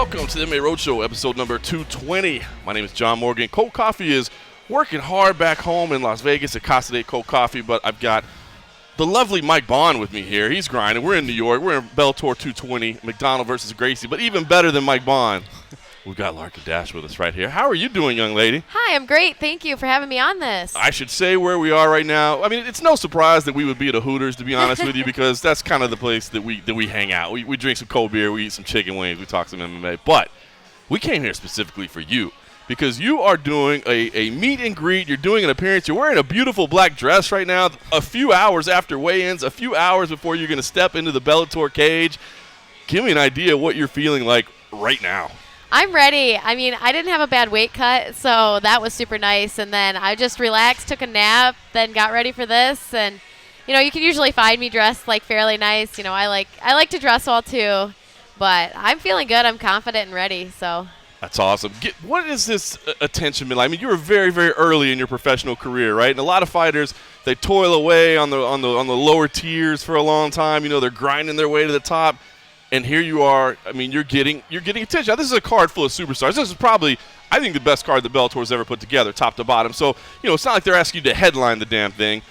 Welcome to the MMA Roadshow, episode number 220. My name is John Morgan. Cold Coffee is working hard back home in Las Vegas at Casa de Cold Coffee, but I've got the lovely Mike Bohn with me here. He's grinding. We're in New York. We're in Bellator 220, MacDonald versus Gracie. But even better than Mike Bohn, we've got Larkyn Dasch with us right here. How are you doing, young lady? Hi, I'm great. Thank you for having me on this. I should say where we are right now. I mean, it's no surprise that we would be at a Hooters, to be honest with you, because that's kind of the place that we hang out. We drink some cold beer, we eat some chicken wings, we talk some MMA. But we came here specifically for you because you are doing a meet and greet. You're doing an appearance. You're wearing a beautiful black dress right now. A few hours after weigh-ins, a few hours before you're going to step into the Bellator cage. Give me an idea of what you're feeling like right now. I'm ready. I mean, I didn't have a bad weight cut, so that was super nice. And then I just relaxed, took a nap, then got ready for this. And, you know, you can usually find me dressed, like, fairly nice. You know, I like to dress well, too. But I'm feeling good. I'm confident and ready, so. That's awesome. What is this attention been like? I mean, you were very, very early in your professional career, right? And a lot of fighters, they toil away on the lower tiers for a long time. You know, they're grinding their way to the top. And here you are. I mean, you're getting attention. Now, this is a card full of superstars. This is probably, I think, the best card that Bellator's ever put together, top to bottom. So, you know, it's not like they're asking you to headline the damn thing.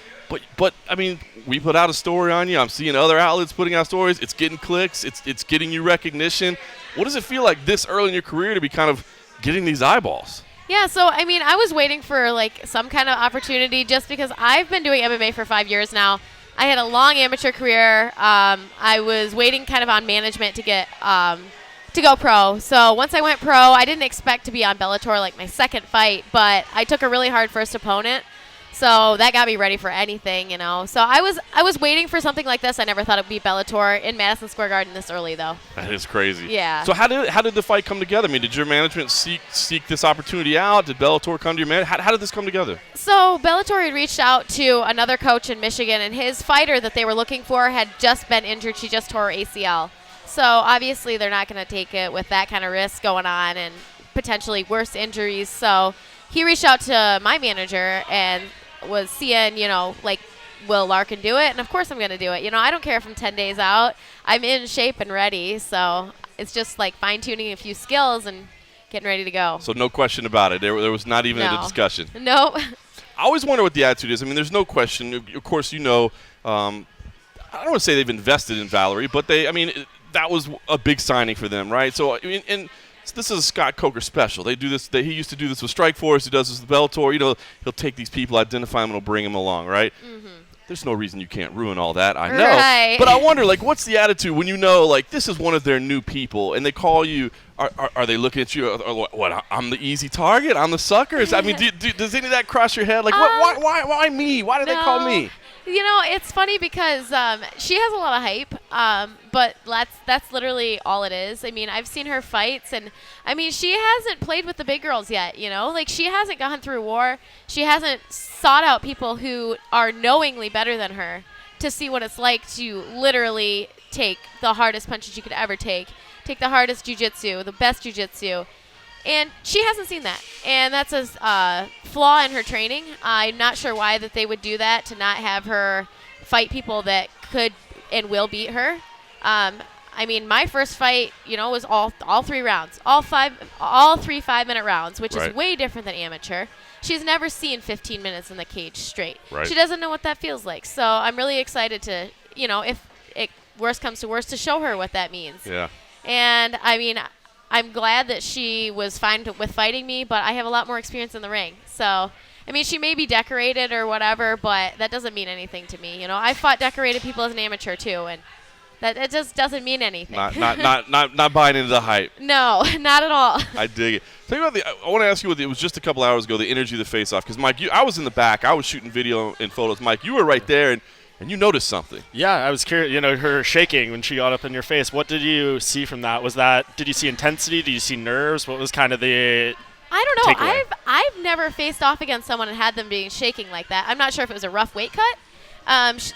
But I mean, we put out a story on you. I'm seeing other outlets putting out stories. It's getting clicks. It's getting you recognition. What does it feel like this early in your career to be kind of getting these eyeballs? Yeah, so, I mean, I was waiting for, like, some kind of opportunity just because I've been doing MMA for 5 years now. I had a long amateur career. I was waiting kind of on management to get to go pro. So once I went pro, I didn't expect to be on Bellator like my second fight, but I took a really hard first opponent. So that got me ready for anything, you know. So I was waiting for something like this. I never thought it would be Bellator in Madison Square Garden this early, though. That is crazy. Yeah. So how did the fight come together? I mean, did your management seek this opportunity out? Did Bellator come to your management? How did this come together? So Bellator had reached out to another coach in Michigan, and his fighter that they were looking for had just been injured. She just tore her ACL. So obviously they're not going to take it with that kind of risk going on and potentially worse injuries. So he reached out to my manager and was seeing, you know, like, will Larkyn do it? And, of course, I'm going to do it. You know, I don't care if I'm 10 days out. I'm in shape and ready. So it's just, like, fine-tuning a few skills and getting ready to go. So no question about it. There was not even a discussion. Nope. I always wonder what the attitude is. I mean, there's no question. Of course, you know, I don't want to say they've invested in Valerie, but that was a big signing for them, right? So, I mean, and this is a Scott Coker special. They do this. He used to do this with Strikeforce. He does this with Bellator. You know, he'll take these people, identify them, and he'll bring them along, right? Mm-hmm. There's no reason you can't ruin all that. I know. Right. But I wonder, like, what's the attitude when you know, like, this is one of their new people, and they call you? Are they looking at you? What? I'm the easy target. I'm the sucker. I mean, does any of that cross your head? Like, why me? Why do they call me? You know, it's funny because she has a lot of hype, but that's literally all it is. I mean, I've seen her fights, and, I mean, she hasn't played with the big girls yet, you know? Like, she hasn't gone through war. She hasn't sought out people who are knowingly better than her to see what it's like to literally take the hardest punches you could ever take the hardest jiu-jitsu, the best jiu-jitsu. And she hasn't seen that, and that's a flaw in her training. I'm not sure why that they would do that, to not have her fight people that could and will beat her. I mean, my first fight, you know, was all 3 rounds, all 3 5-minute rounds, which is way different than amateur. She's never seen 15 minutes in the cage straight. Right. She doesn't know what that feels like. So I'm really excited to, you know, if it worst comes to worst, to show her what that means. Yeah. And I mean, I'm glad that she was fine with fighting me, but I have a lot more experience in the ring. So, I mean, she may be decorated or whatever, but that doesn't mean anything to me. You know, I fought decorated people as an amateur too, and it just doesn't mean anything. Not buying into the hype. No, not at all. I dig it. Tell you about I want to ask you it was just a couple hours ago, the energy of the face-off. Because, Mike, I was in the back. I was shooting video and photos. Mike, you were right there, and you noticed something. Yeah, I was curious, you know, her shaking when she got up in your face. What did you see from that? Did you see intensity? Did you see nerves? What was kind of the I don't know. takeaway? I've never faced off against someone and had them being shaking like that. I'm not sure if it was a rough weight cut.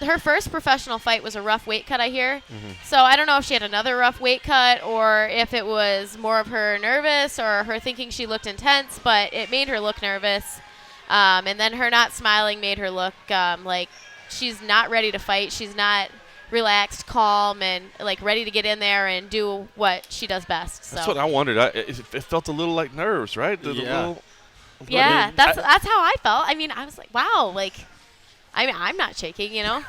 Her first professional fight was a rough weight cut, I hear. Mm-hmm. So I don't know if she had another rough weight cut or if it was more of her nervous or her thinking she looked intense, but it made her look nervous. And then her not smiling made her look like she's not ready to fight. She's not relaxed, calm, and like ready to get in there and do what she does best. So. That's what I wondered. It felt a little like nerves, right? Yeah, that's how I felt. I mean, I was like, wow, like, I mean, I'm not shaking, you know?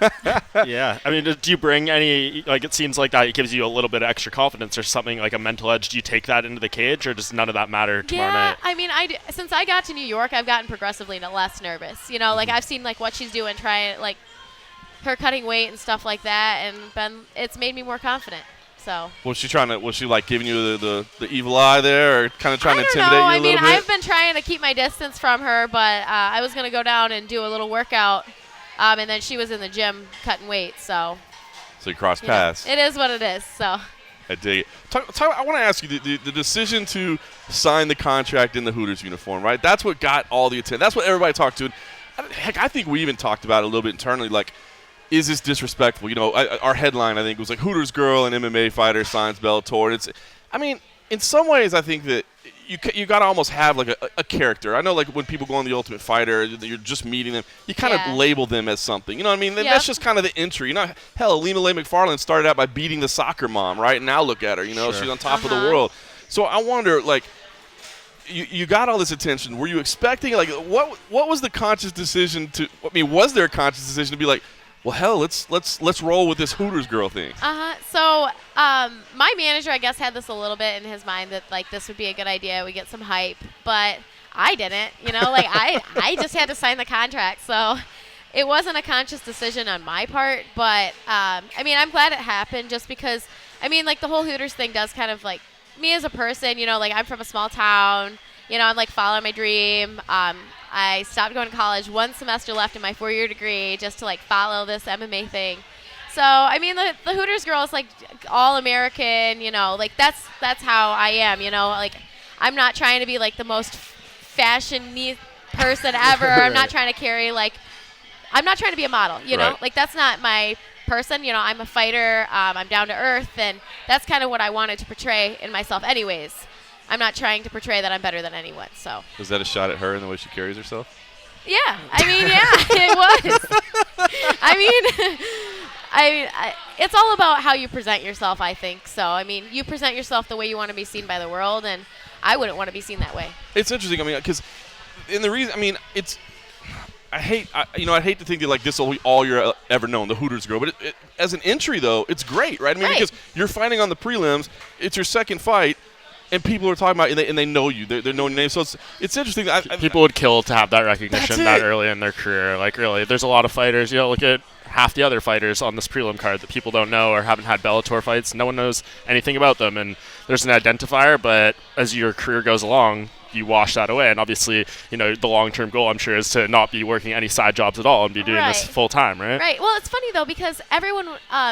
Yeah. I mean, do you bring any, like, it seems like that it gives you a little bit of extra confidence or something, like a mental edge. Do you take that into the cage, or does none of that matter tomorrow night? I mean, since I got to New York, I've gotten progressively less nervous. You know, like, I've seen, like, what she's doing, trying, like, her cutting weight and stuff like that, and it's made me more confident. So. Was she like giving you the evil eye there, or kind of trying to intimidate you a little bit? I mean, I've been trying to keep my distance from her, but I was going to go down and do a little workout, and then she was in the gym cutting weight, so. So you crossed paths. It is what it is, so. I dig it. I want to ask you, the decision to sign the contract in the Hooters uniform, right? That's what got all the attention. That's what everybody talked to. Heck, I think we even talked about it a little bit internally, like, is this disrespectful? You know, our headline, I think, was like, Hooters girl and MMA fighter signs Bellator. I mean, in some ways, I think that you got to almost have, like, a character. I know, like, when people go on The Ultimate Fighter, you're just meeting them. You kind of label them as something. You know what I mean? Yep. That's just kind of the entry. You know, hell, Alina Leigh McFarland started out by beating the soccer mom, right? And now look at her. You know, she's on top of the world. So I wonder, like, you got all this attention. Were you expecting, like, what was the conscious decision to – I mean, was there a conscious decision to be like, well, hell, let's roll with this Hooters girl thing? So my manager, I guess, had this a little bit in his mind that, like, this would be a good idea. We get some hype. But I didn't. You know, like, I just had to sign the contract. So it wasn't a conscious decision on my part. But, I mean, I'm glad it happened just because, I mean, like, the whole Hooters thing does kind of, like, me as a person, you know, like, I'm from a small town. You know, I'm, like, following my dream. I stopped going to college, 1 semester left in my 4-year degree just to, like, follow this MMA thing. So, I mean, the Hooters girl is, like, all American, you know, like, that's how I am, you know, like, I'm not trying to be, like, the most fashion-y person ever. Right. I'm not trying to carry, like, I'm not trying to be a model, you know, like, that's not my person, you know, I'm a fighter, I'm down to earth, and that's kind of what I wanted to portray in myself anyways. I'm not trying to portray that I'm better than anyone, so. Was that a shot at her in the way she carries herself? Yeah. I mean, yeah, it was. I mean, it's all about how you present yourself, I think. So, I mean, you present yourself the way you want to be seen by the world, and I wouldn't want to be seen that way. It's interesting, I mean, because in the reason, I mean, it's, I'd hate to think that, like, this will be all you're ever known, the Hooters girl. But as an entry, though, it's great, right? I mean, because you're fighting on the prelims, it's your second fight. And people are talking about it, and they know you. They're knowing your name. So it's interesting. People would kill to have that recognition that early in their career. Like, really, there's a lot of fighters. You know, look at half the other fighters on this prelim card that people don't know or haven't had Bellator fights. No one knows anything about them. And there's an identifier, but as your career goes along, you wash that away. And obviously, you know, the long-term goal, I'm sure, is to not be working any side jobs at all and be doing this full-time, right? Right. Well, it's funny, though, because everyone,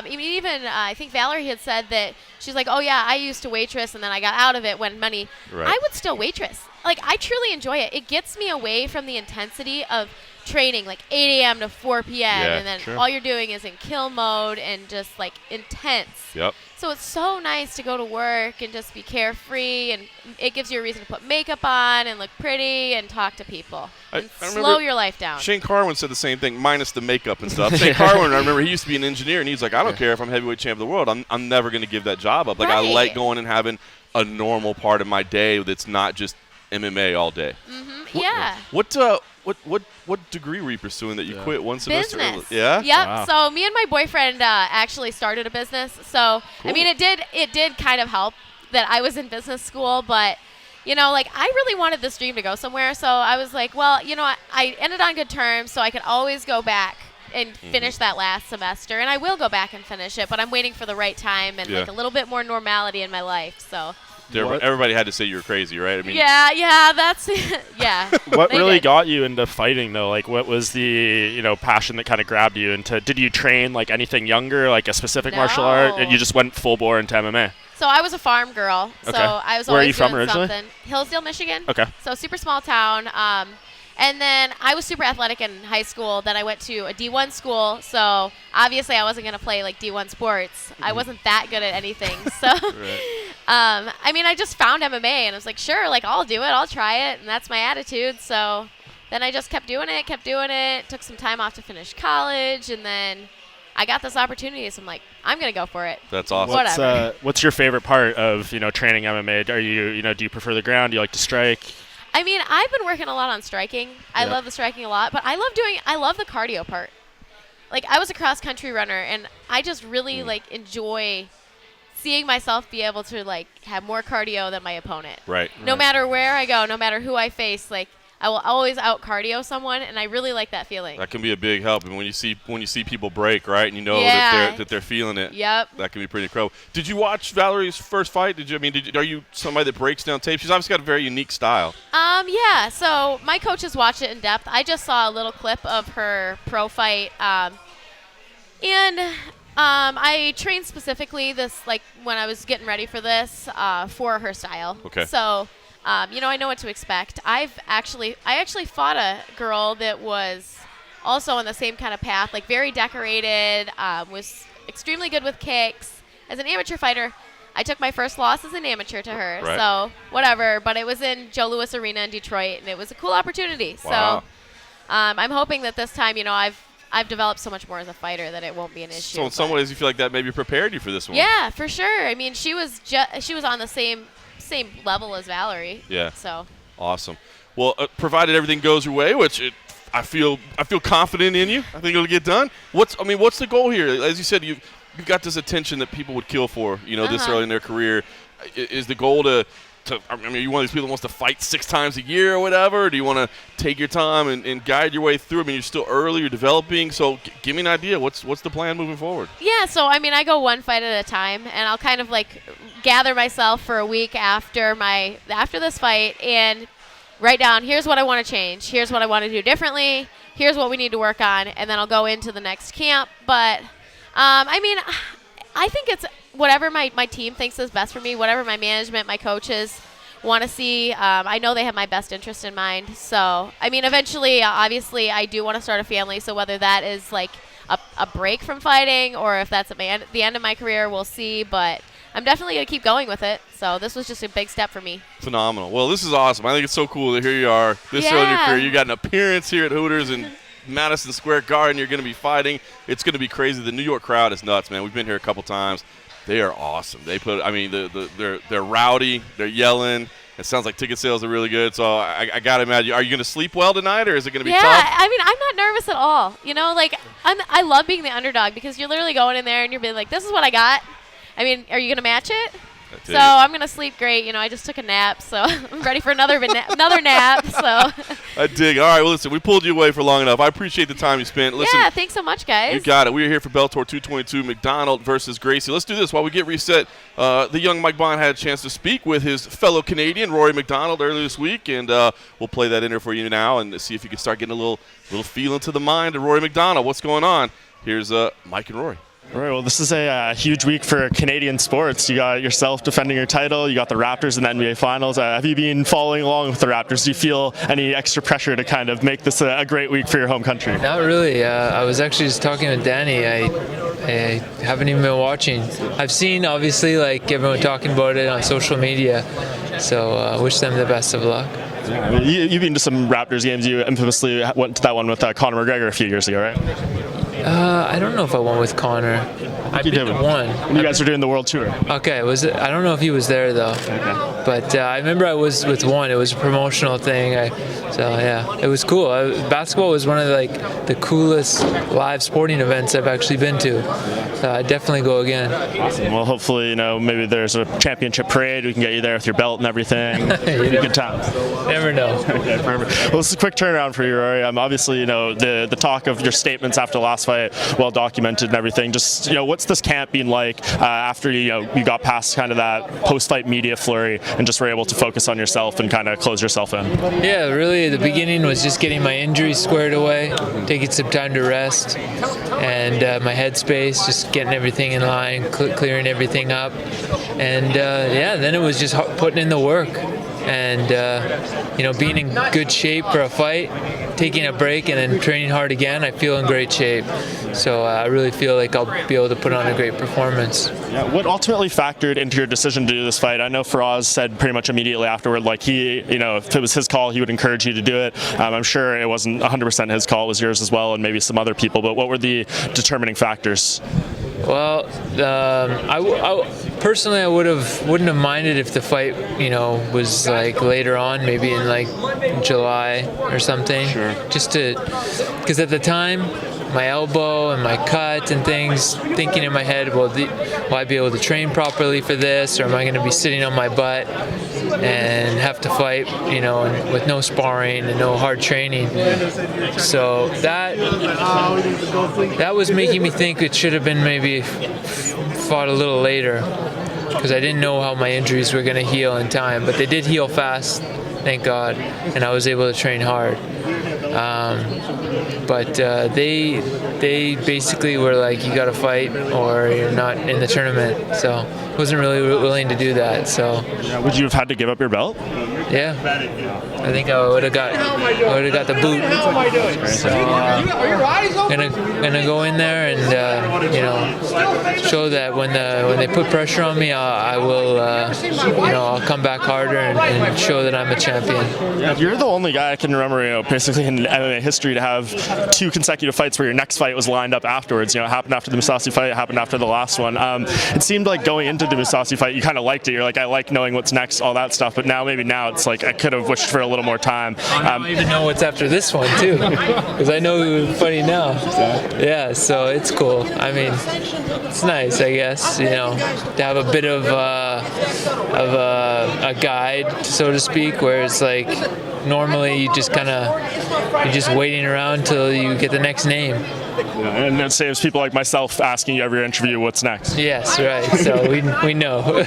even I think Valerie had said that she's like, oh, yeah, I used to waitress, and then I got out of it when money. Right. I would still waitress. Like, I truly enjoy it. It gets me away from the intensity of training, like 8 a.m. to 4 p.m., and then all you're doing is in kill mode and just, like, intense. Yep. So it's so nice to go to work and just be carefree, and it gives you a reason to put makeup on and look pretty and talk to people and slow your life down. Shane Carwin said the same thing, minus the makeup and stuff. Shane Carwin, I remember he used to be an engineer, and he's like, I don't care if I'm heavyweight champ of the world. I'm never going to give that job up. Like, I like going and having a normal part of my day that's not just MMA all day. What degree were you pursuing that you quit one semester? Business. Yeah. Yep. Wow. So me and my boyfriend actually started a business. So cool. I mean, it did kind of help that I was in business school, but you know, like, I really wanted this dream to go somewhere. So I was like, well, you know, I ended on good terms, so I could always go back and finish that last semester, and I will go back and finish it, but I'm waiting for the right time and like a little bit more normality in my life. So. Everybody had to say you were crazy, right? I mean, that's yeah. What really got you into fighting, though? Like, what was the, you know, passion that kind of grabbed you into? Did you train like anything younger, like a specific martial art, and you just went full bore into MMA? So I was a farm girl. Okay. So I was Where always are you from doing originally? something. Hillsdale, Michigan. Okay. So super small town. And then I was super athletic in high school. Then I went to a D1 school. So obviously I wasn't going to play like D1 sports. I wasn't that good at anything. So, I mean, I just found MMA and I was like, sure, like, I'll do it. I'll try it. And that's my attitude. So then I just kept doing it, took some time off to finish college. And then I got this opportunity, so I'm like, I'm gonna go for it. That's awesome. Whatever. What's your favorite part of training MMA? Are you do you prefer the ground? Do you like to strike? I mean, I've been working a lot on striking. I love the striking a lot, but I love the cardio part. Like, I was a cross-country runner, and I just really, like, enjoy seeing myself be able to, like, have more cardio than my opponent. Right. No matter where I go, no matter who I face, like, I will always out-cardio someone, and I really like that feeling. That can be a big help. And when you see people break, right, and you know that they're feeling it, Yep. that can be pretty incredible. Did you watch Valerie's first fight? Are you somebody that breaks down tape? She's obviously got a very unique style. Yeah. So my coaches watch it in depth. I just saw a little clip of her pro fight, and I trained specifically when I was getting ready for this for her style. Okay. So. I know what to expect. I actually fought a girl that was also on the same kind of path, like very decorated, was extremely good with kicks. As an amateur fighter, I took my first loss as an amateur to her. Right. So whatever, but it was in Joe Louis Arena in Detroit, and it was a cool opportunity. Wow. So I'm hoping that this time, I've developed so much more as a fighter that it won't be an issue. So in some ways, you feel like that maybe prepared you for this one. Yeah, for sure. I mean, she was on the same level as Valerie. Yeah. So awesome. Well, provided everything goes your way, which I feel confident in you. I think it'll get done. What's the goal here? As you said, you've got this attention that people would kill for. This early in their career. Is the goal to? Are you one of these people that wants to fight 6 times a year or whatever? Or do you want to take your time and guide your way through? I mean, you're still early, you're developing. So give me an idea. What's the plan moving forward? Yeah, so I mean, I go one fight at a time, and I'll kind of like gather myself for a week after this fight and write down, here's what I want to change, here's what I want to do differently, here's what we need to work on, and then I'll go into the next camp. But I mean, I think it's whatever my team thinks is best for me, whatever my management, my coaches want to see. I know they have my best interest in mind. So, I mean, eventually, obviously, I do want to start a family. So whether that is like a break from fighting or if that's at the end of my career, we'll see. But I'm definitely going to keep going with it. So this was just a big step for me. Phenomenal. Well, this is awesome. I think it's so cool that here you are this early in your career. You got an appearance here at Hooters in Madison Square Garden. You're going to be fighting. It's going to be crazy. The New York crowd is nuts, man. We've been here a couple times. They are awesome. They're rowdy. They're yelling. It sounds like ticket sales are really good. So I got to imagine, are you going to sleep well tonight, or is it going to be tough? Yeah, I mean, I'm not nervous at all. I love being the underdog because you're literally going in there and you're being like, this is what I got. I mean, are you going to match it? So I'm going to sleep great. I just took a nap, so I'm ready for another nap. So I dig. All right, well, listen, we pulled you away for long enough. I appreciate the time you spent. Listen, yeah, thanks so much, guys. You got it. We are here for Bellator 222, MacDonald versus Gracie. Let's do this while we get reset. The young Mike Bohn had a chance to speak with his fellow Canadian, Rory MacDonald, earlier this week, and we'll play that in there for you now and see if you can start getting a little feel into the mind of Rory MacDonald. What's going on? Here's Mike and Rory. All right, well, this is a huge week for Canadian sports. You got yourself defending your title. You got the Raptors in the NBA Finals. Have you been following along with the Raptors? Do you feel any extra pressure to kind of make this a great week for your home country? Not really. I was actually just talking with Danny. I haven't even been watching. I've seen, obviously, like everyone talking about it on social media. So wish them the best of luck. I mean, you've been to some Raptors games. You infamously went to that one with Conor McGregor a few years ago, right? I don't know if I went with Conor. I been to one. When you guys were doing the World Tour. Okay, was it? I don't know if he was there though. Okay. But I remember I was with one. It was a promotional thing. It was cool. Basketball was one of the coolest live sporting events I've actually been to. I'd definitely go again. Awesome. Well, hopefully, maybe there's a championship parade. We can get you there with your belt and everything. It'd be a good time. Never know. Okay, perfect. Well, this is a quick turnaround for you, Rory. Obviously, the talk of your statements after the last fight, well documented and everything. Just, what's this camp been like after you got past kind of that post-fight media flurry and just were able to focus on yourself and kind of close yourself in? Yeah, really, the beginning was just getting my injuries squared away, taking some time to rest, and my headspace, just getting everything in line, clearing everything up, and then it was just putting in the work. and being in good shape for a fight, taking a break, and then training hard again, I feel in great shape. So I really feel like I'll be able to put on a great performance. Yeah, what ultimately factored into your decision to do this fight? I know Faraz said pretty much immediately afterward, like if it was his call, he would encourage you to do it. I'm sure it wasn't 100% his call, it was yours as well, and maybe some other people, but what were the determining factors? Well, I personally, I wouldn't have minded if the fight, was like later on, maybe in like July or something. Sure. Just because at the time, my elbow and my cut and things, thinking in my head, will I be able to train properly for this, or am I going to be sitting on my butt and have to fight, and with no sparring and no hard training? So that was making me think it should have been maybe fought a little later, because I didn't know how my injuries were going to heal in time, but they did heal fast, thank God, and I was able to train hard. But they basically were like, you got to fight or you're not in the tournament. So I wasn't really willing to do that. So would you have had to give up your belt? Yeah, I think I would have got the boot. So gonna go in there and show that when they put pressure on me, I will I'll come back harder and show that I'm a champion. Yeah, you're the only guy I can remember, basically in MMA history, to have 2 consecutive fights where your next fight was lined up afterwards. It happened after the Mousasi fight, it happened after the last one. It seemed like going into the Mousasi fight, you kind of liked it. You're like, I like knowing what's next, all that stuff. But now it's like I could have wished for a little more time. I don't even know what's after this one too, because I know who's fighting now. Yeah, so it's cool. I mean, it's nice, I guess, to have a bit of a guide, so to speak, where it's like normally you're just waiting around till you get the next name. And it saves people like myself asking you every interview what's next. Yes, right. So we know.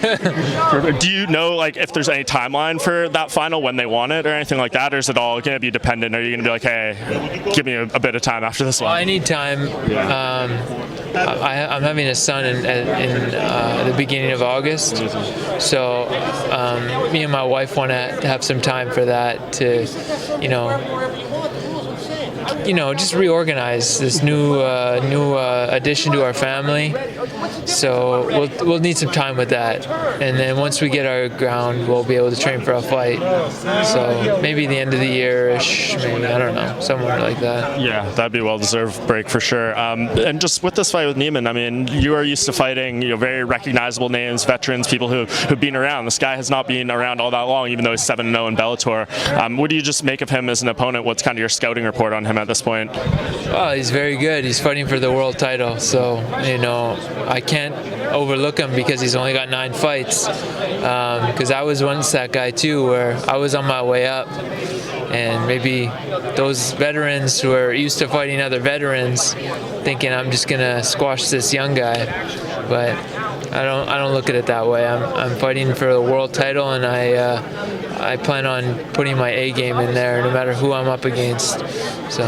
Do you know if there's any timeline for that final, when they want it or anything like that, or is it all going to be dependent? Are you going to be like, hey, give me a bit of time after this one? Well, I need time. I'm having a son in the beginning of August, so me and my wife want to have some time for that to, just reorganize this new addition to our family. So we'll need some time with that, and then once we get our ground, we'll be able to train for a fight. So maybe the end of the year-ish, maybe, I don't know, somewhere like that. Yeah, that'd be a well-deserved break for sure. And just with this fight with Neiman, I mean, you are used to fighting, very recognizable names, veterans, people who've been around. This guy has not been around all that long, even though he's 7-0 in Bellator. What do you just make of him as an opponent? What's kind of your scouting report on him at this point? Oh, he's very good. He's fighting for the world title, so I can't overlook him because he's only got 9 fights. Because I was once that guy too, where I was on my way up, and maybe those veterans who are used to fighting other veterans, thinking I'm just gonna squash this young guy, but I don't look at it that way. I'm fighting for the world title, and I plan on putting my A game in there, no matter who I'm up against. So.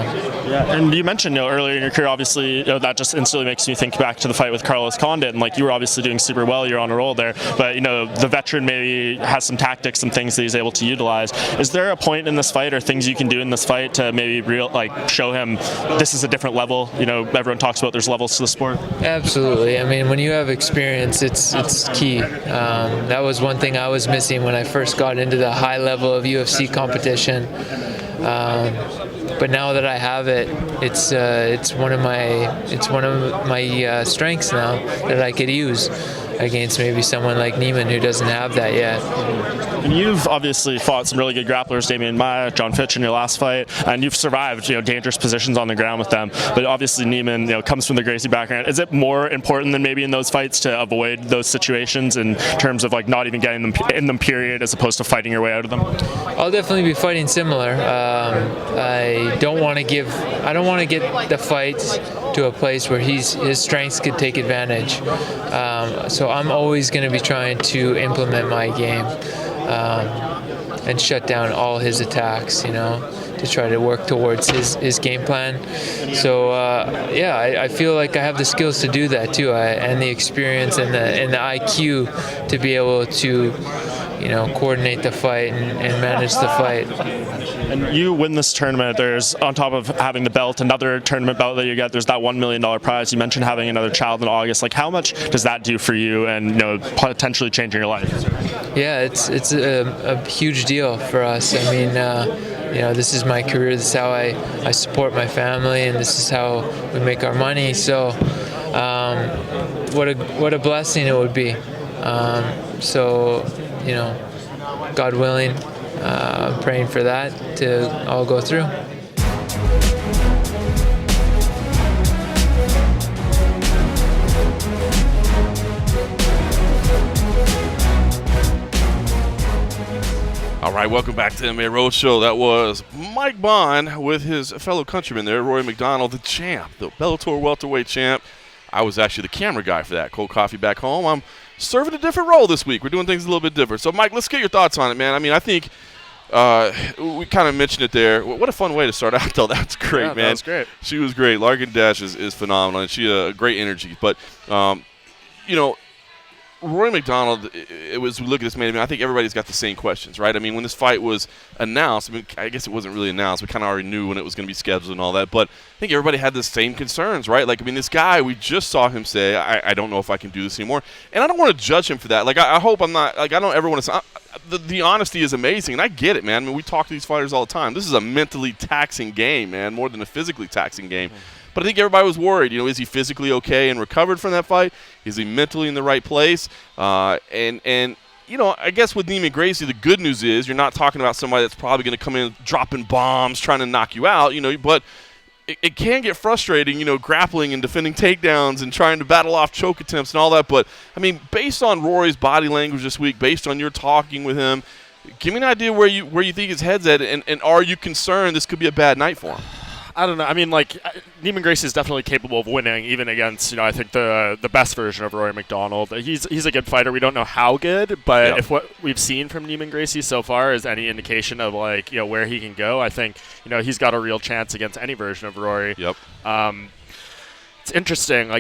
Yeah, and you mentioned earlier in your career, obviously, that just instantly makes me think back to the fight with Carlos Condit, and you were obviously doing super well. You're on a roll there, but the veteran maybe has some tactics, some things that he's able to utilize. Is there a point in this fight, or things you can do in this fight to maybe show him this is a different level? Everyone talks about there's levels to the sport. Absolutely. I mean, when you have experience, it's key. That was one thing I was missing when I first got into the high level of UFC competition. But now that I have it, it's one of my strengths now that I could use against maybe someone like Neiman who doesn't have that yet. And you've obviously fought some really good grapplers, Damian Maia, John Fitch in your last fight, and you've survived dangerous positions on the ground with them. But obviously Neiman comes from the Gracie background. Is it more important than maybe in those fights to avoid those situations in terms of not even getting them in them, period, as opposed to fighting your way out of them? I'll definitely be fighting similar. I don't want to get the fight to a place where his strengths could take advantage. So I'm always going to be trying to implement my game and shut down all his attacks, to try to work towards his game plan. So I feel like I have the skills to do that too, and the experience and the IQ to be able to coordinate the fight and manage the fight. And you win this tournament, there's, on top of having the belt, another tournament belt that you get, there's that $1 million prize. You mentioned having another child in August. Like, how much does that do for you and, potentially changing your life? Yeah, it's a huge deal for us. I mean, this is my career. This is how I support my family, and this is how we make our money. So, what a blessing it would be. God willing, praying for that to all go through. All right, welcome back to MMA Roadshow. That was Mike Bohn with his fellow countryman there, Rory MacDonald, the champ, the Bellator welterweight champ. I was actually the camera guy for that. Cold coffee back home. I'm serving a different role this week. We're doing things a little bit different. So, Mike, let's get your thoughts on it, man. I mean, I think we kind of mentioned it there. What a fun way to start out, though. That's great, man. That was great. She was great. Larkyn Dasch is phenomenal, and she a great energy. But, Rory MacDonald, we look at this man, I think everybody's got the same questions, right? I mean, when this fight was announced, I guess it wasn't really announced. We kind of already knew when it was going to be scheduled and all that. But I think everybody had the same concerns, right? Like, I mean, this guy, we just saw him say, I don't know if I can do this anymore. And I don't want to judge him for that. Like, I hope I'm not, like, I don't ever want to say, the honesty is amazing, and I get it, man. I mean, we talk to these fighters all the time. This is a mentally taxing game, man, more than a phically taxing game. But I think everybody was worried. Is he physically okay and recovered from that fight? Is he mentally in the right place? I guess with Neiman Gracie, the good news is you're not talking about somebody that's probably going to come in dropping bombs, trying to knock you out. But it can get frustrating, grappling and defending takedowns and trying to battle off choke attempts and all that. But, I mean, based on Rory's body language this week, based on your talking with him, give me an idea where you think his head's at, and are you concerned this could be a bad night for him? I don't know. I mean, Neiman Gracie is definitely capable of winning, even against, I think the best version of Rory MacDonald. He's a good fighter. We don't know how good, but if what we've seen from Neiman Gracie so far is any indication of, where he can go, I think, he's got a real chance against any version of Rory. Yep. It's interesting,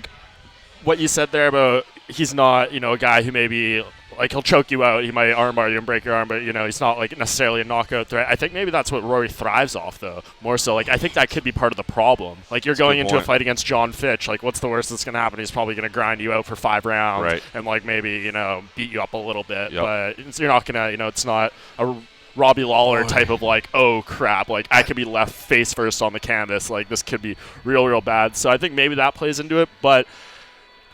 what you said there about he's not, a guy who maybe he'll choke you out, he might armbar you and break your arm, but he's not necessarily a knockout threat. I think maybe that's what Rory thrives off, though, more so. I think that could be part of the problem. You're going into a fight against John Fitch, what's the worst that's going to happen? He's probably going to grind you out for 5 rounds, right, and maybe beat you up a little bit, yep, but you're not going to, it's not a Robbie Lawler type of oh crap, I could be left face first on the canvas, this could be real bad. So I think maybe that plays into it, but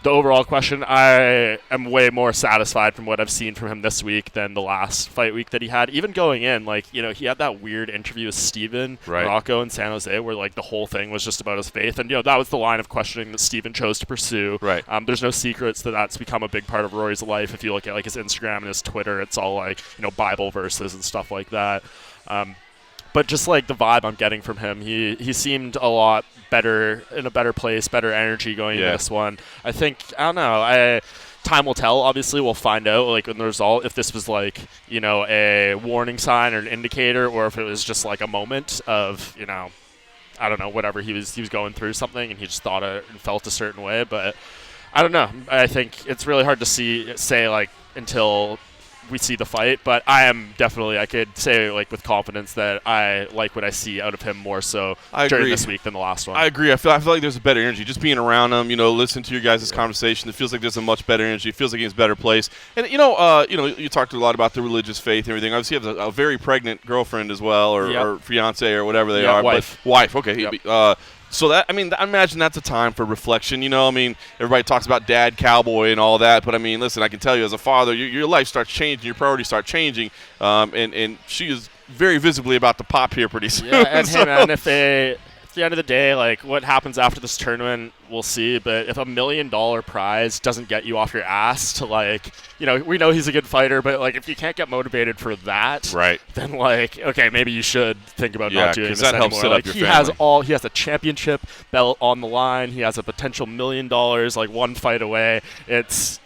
the overall question, I am way more satisfied from what I've seen from him this week than the last fight week that he had. Even going in, he had that weird interview with Steven Rocco in San Jose where, the whole thing was just about his faith. And, that was the line of questioning that Steven chose to pursue. Right. There's no secrets that that's become a big part of Rory's life. If you look at, his Instagram and his Twitter, it's all, Bible verses and stuff like that. But just the vibe I'm getting from him, he seemed a lot better, in a better place, better energy going into this one. I think, I don't know, time will tell. Obviously, we'll find out in the result if this was a warning sign or an indicator, or if it was just a moment of I don't know, whatever he was going through something and he just thought it and felt a certain way. But I don't know. I think it's really hard to say until we see the fight, but I am definitely, I could say with confidence that I like what I see out of him more so during this week than the last one. I agree. I feel like there's a better energy. Just being around him, listen to your guys' conversation, it feels like there's a much better energy. It feels like he's in a better place. And, you talked a lot about the religious faith and everything. Obviously, you have a very pregnant girlfriend as well, or fiance or whatever they are. Wife. But wife, okay. Yep. So I imagine that's a time for reflection. Everybody talks about dad, cowboy, and all that. But listen, I can tell you as a father, your life starts changing, your priorities start changing, and she is very visibly about to pop here pretty soon. Yeah, and hey man, if at the end of the day, what happens after this tournament, we'll see. But if $1 million prize doesn't get you off your ass to we know he's a good fighter, but if you can't get motivated for that, right, then okay, maybe you should think about not doing this that anymore. Helps set up your he has a championship belt on the line. He has a potential $1 million, one fight away. It's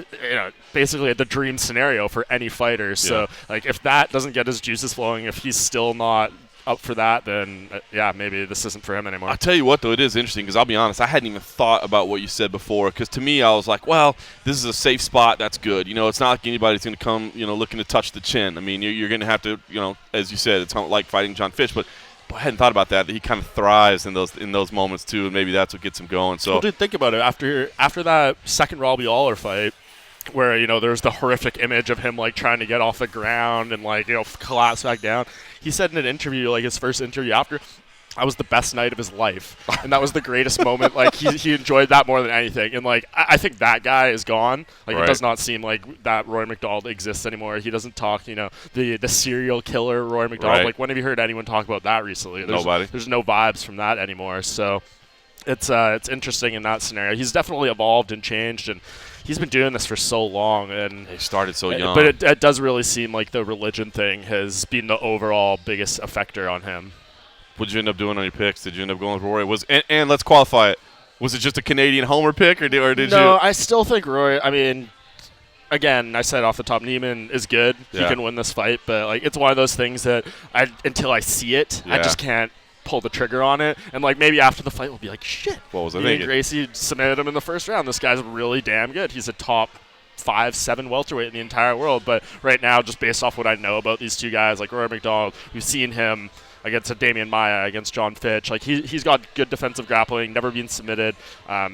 basically the dream scenario for any fighter. So if that doesn't get his juices flowing, if he's still not up for that, then maybe this isn't for him anymore. I'll tell you what, though, it is interesting because I'll be honest, I hadn't even thought about what you said before because to me, I was like, well, this is a safe spot. That's good. It's not like anybody's going to come, looking to touch the chin. I mean, you're going to have to, as you said, it's not like fighting John Fitch, but I hadn't thought about that he kind of thrives in those moments, too, and maybe that's what gets him going. So, well, dude, think about it. After that second Robbie Lawler fight, where there's the horrific image of him like trying to get off the ground and like collapse back down. He said in an interview, like his first interview after, that was the best night of his life, and that was the greatest moment. Like he enjoyed that more than anything. And like I think that guy is gone. Like right. It does not seem like that Rory MacDonald exists anymore. He doesn't talk. The serial killer Rory MacDonald. Right. Like when have you heard anyone talk about that recently? Nobody. There's no vibes from that anymore. So it's interesting in that scenario. He's definitely evolved and changed and. He's been doing this for so long, and he started so young. But it does really seem like the religion thing has been the overall biggest effector on him. What did you end up doing on your picks? Did you end up going with Rory? And let's qualify it. Was it just a Canadian homer pick, or did you? No, I still think Rory. I mean, again, I said off the top, Neiman is good. Yeah. He can win this fight, but like it's one of those things that until I see it, I just can't pull the trigger on it. And like maybe after the fight we'll be like, shit, what was I thinking? Gracie submitted him in the first round. This guy's really damn good. He's a top 5-7 welterweight in the entire world. But right now, just based off what I know about these two guys, like Rory MacDonald, we've seen him against a Damian Maia, against John Fitch. Like he's got good defensive grappling, never been submitted.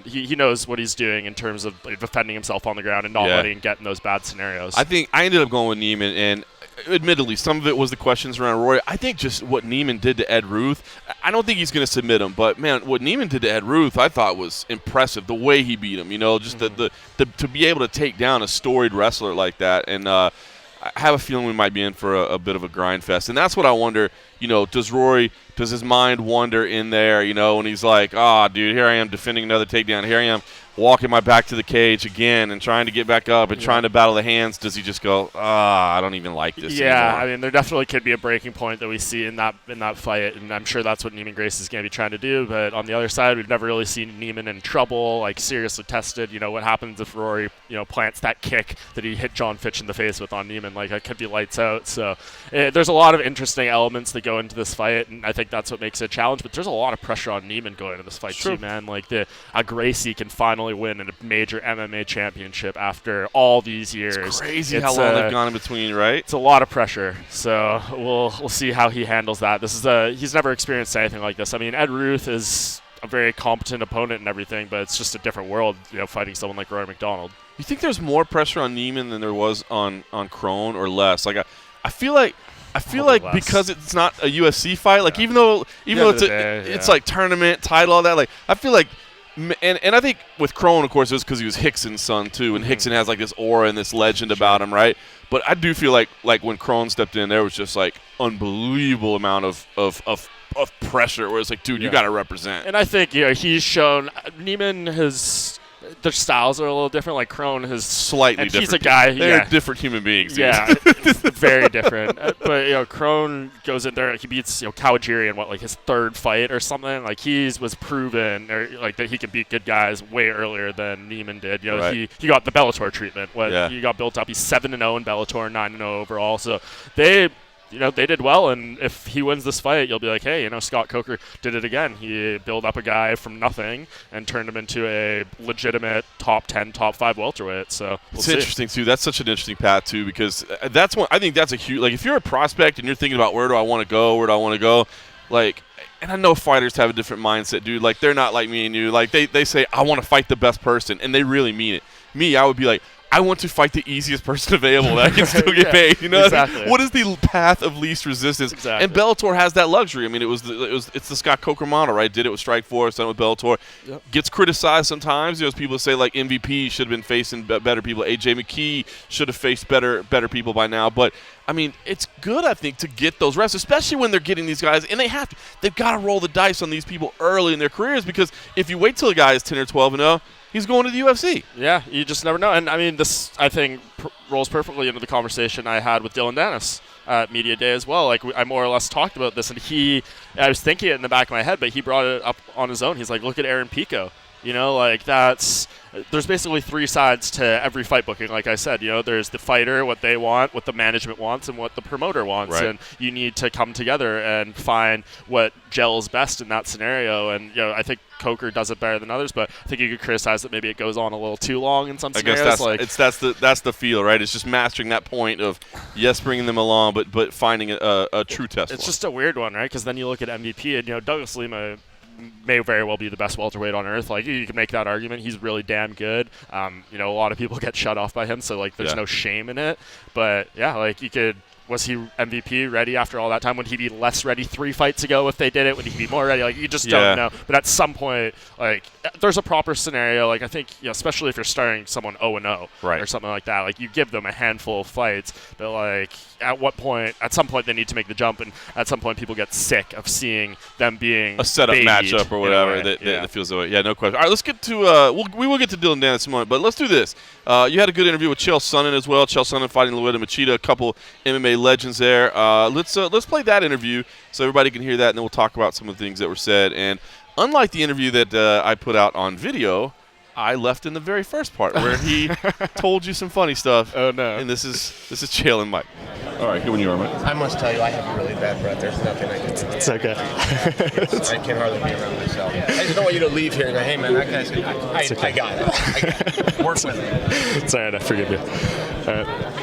He knows what he's doing in terms of defending himself on the ground and not letting him get in those bad scenarios. I think I ended up going with Neiman, and admittedly, some of it was the questions around Rory. I think just what Neiman did to Ed Ruth, I don't think he's going to submit him, but, man, what Neiman did to Ed Ruth I thought was impressive, the way he beat him, just the to be able to take down a storied wrestler like that. And I have a feeling we might be in for a bit of a grind fest. And that's what I wonder, does his mind wander in there, when he's like, dude, here I am defending another takedown. Here I am walking my back to the cage again and trying to get back up and trying to battle the hands. Does he just go, I don't even like this anymore? I mean, there definitely could be a breaking point that we see in that fight, and I'm sure that's what Neiman Gracie is going to be trying to do. But on the other side, we've never really seen Neiman in trouble, like seriously tested. What happens if Rory, plants that kick that he hit John Fitch in the face with on Neiman? Like, it could be lights out. So there's a lot of interesting elements that go into this fight, and I think that's what makes it a challenge. But there's a lot of pressure on Neiman going into this fight too, man. Like a Gracie can finally win in a major MMA championship after all these years. It's crazy how long they've gone in between, right? It's a lot of pressure. So we'll see how he handles that. He's never experienced anything like this. I mean, Ed Ruth is a very competent opponent and everything, but it's just a different world, fighting someone like Rory MacDonald. You think there's more pressure on Neiman than there was on Crone, or less? Like I feel like less. Because it's not a UFC fight, like even though it's like tournament title, all that, like I feel like. And I think with Crone, of course, it was because he was Hickson's son, too. And Hickson has, like, this aura and this legend about him, right? But I do feel like when Crone stepped in, there was just, like, unbelievable amount of pressure where it's like, dude, you got to represent. And I think, he's shown – Neiman has – their styles are a little different. Like Crone has slightly and different. He's a guy. They're different human beings. Yeah, very different. But Crone goes in there. He beats Kawajiri in his third fight or something. Like was proven that he can beat good guys way earlier than Neiman did. Right. He got the Bellator treatment. He got built up. He's 7-0 in Bellator, 9-0 overall. So they did well, and if he wins this fight, you'll be like, hey, Scott Coker did it again. He built up a guy from nothing and turned him into a legitimate top 10, top 5 welterweight. So it's interesting too. That's such an interesting path too, because that's one. I think that's a huge. Like, if you're a prospect and you're thinking about where do I want to go, like. And I know fighters have a different mindset, dude. Like, they're not like me and you. Like, they say, I want to fight the best person, and they really mean it. Me, I would be like, I want to fight the easiest person available that I can still get paid. Exactly. What is the path of least resistance? Exactly. And Bellator has that luxury. I mean, it's the Scott Coker model, right? Did it with Strikeforce, done it with Bellator. Yep. Gets criticized sometimes. There's people say like MVP should have been facing better people. AJ McKee should have faced better people by now. But I mean, it's good, I think, to get those reps, especially when they're getting these guys, and they've got to roll the dice on these people early in their careers, because if you wait till a guy is 10 or 12-0. He's going to the UFC. Yeah, you just never know. And, I mean, this, I think, rolls perfectly into the conversation I had with Dillon Danis at Media Day as well. Like, I more or less talked about this, and I was thinking it in the back of my head, but he brought it up on his own. He's like, look at Aaron Pico. That's there's basically three sides to every fight booking. Like I said, there's the fighter, what they want, what the management wants, and what the promoter wants. Right. And you need to come together and find what gels best in that scenario. And I think Coker does it better than others, but I think you could criticize that maybe it goes on a little too long in some scenarios. I guess that's the feel, right? It's just mastering that point of bringing them along, but finding a true test. It's just a weird one, right? Because then you look at MVP, and Douglas Lima may very well be the best welterweight on earth. Like, you can make that argument. He's really damn good. A lot of people get shut off by him, so there's no shame in it. But you could. Was he MVP ready after all that time? Would he be less ready 3 fights ago if they did it? Would he be more ready? You just don't know. But at some point, there's a proper scenario. I think, especially if you're starting someone 0-0 or something like that, you give them a handful of fights. But at some point they need to make the jump, and at some point people get sick of seeing them being a setup matchup or whatever that feels that way. Yeah, no question. All right, let's get to we will get to Dillon Danis in a moment, but let's do this. You had a good interview with Chael Sonnen as well. Chael Sonnen fighting Lyoto Machida, a couple MMA legends there. Let's play that interview so everybody can hear that, and then we'll talk about some of the things that were said. And unlike the interview that I put out on video, I left in the very first part where he told you some funny stuff. Oh no! And this is Chael and Mike. All right, here when you are, Mike. I must tell you, I have really bad breath. There's nothing I can do. It's okay. I can hardly be around myself. I just don't want you to leave here and go, hey man, that guy's good. I got it. Work with it. It's all right, I forgive you. All right.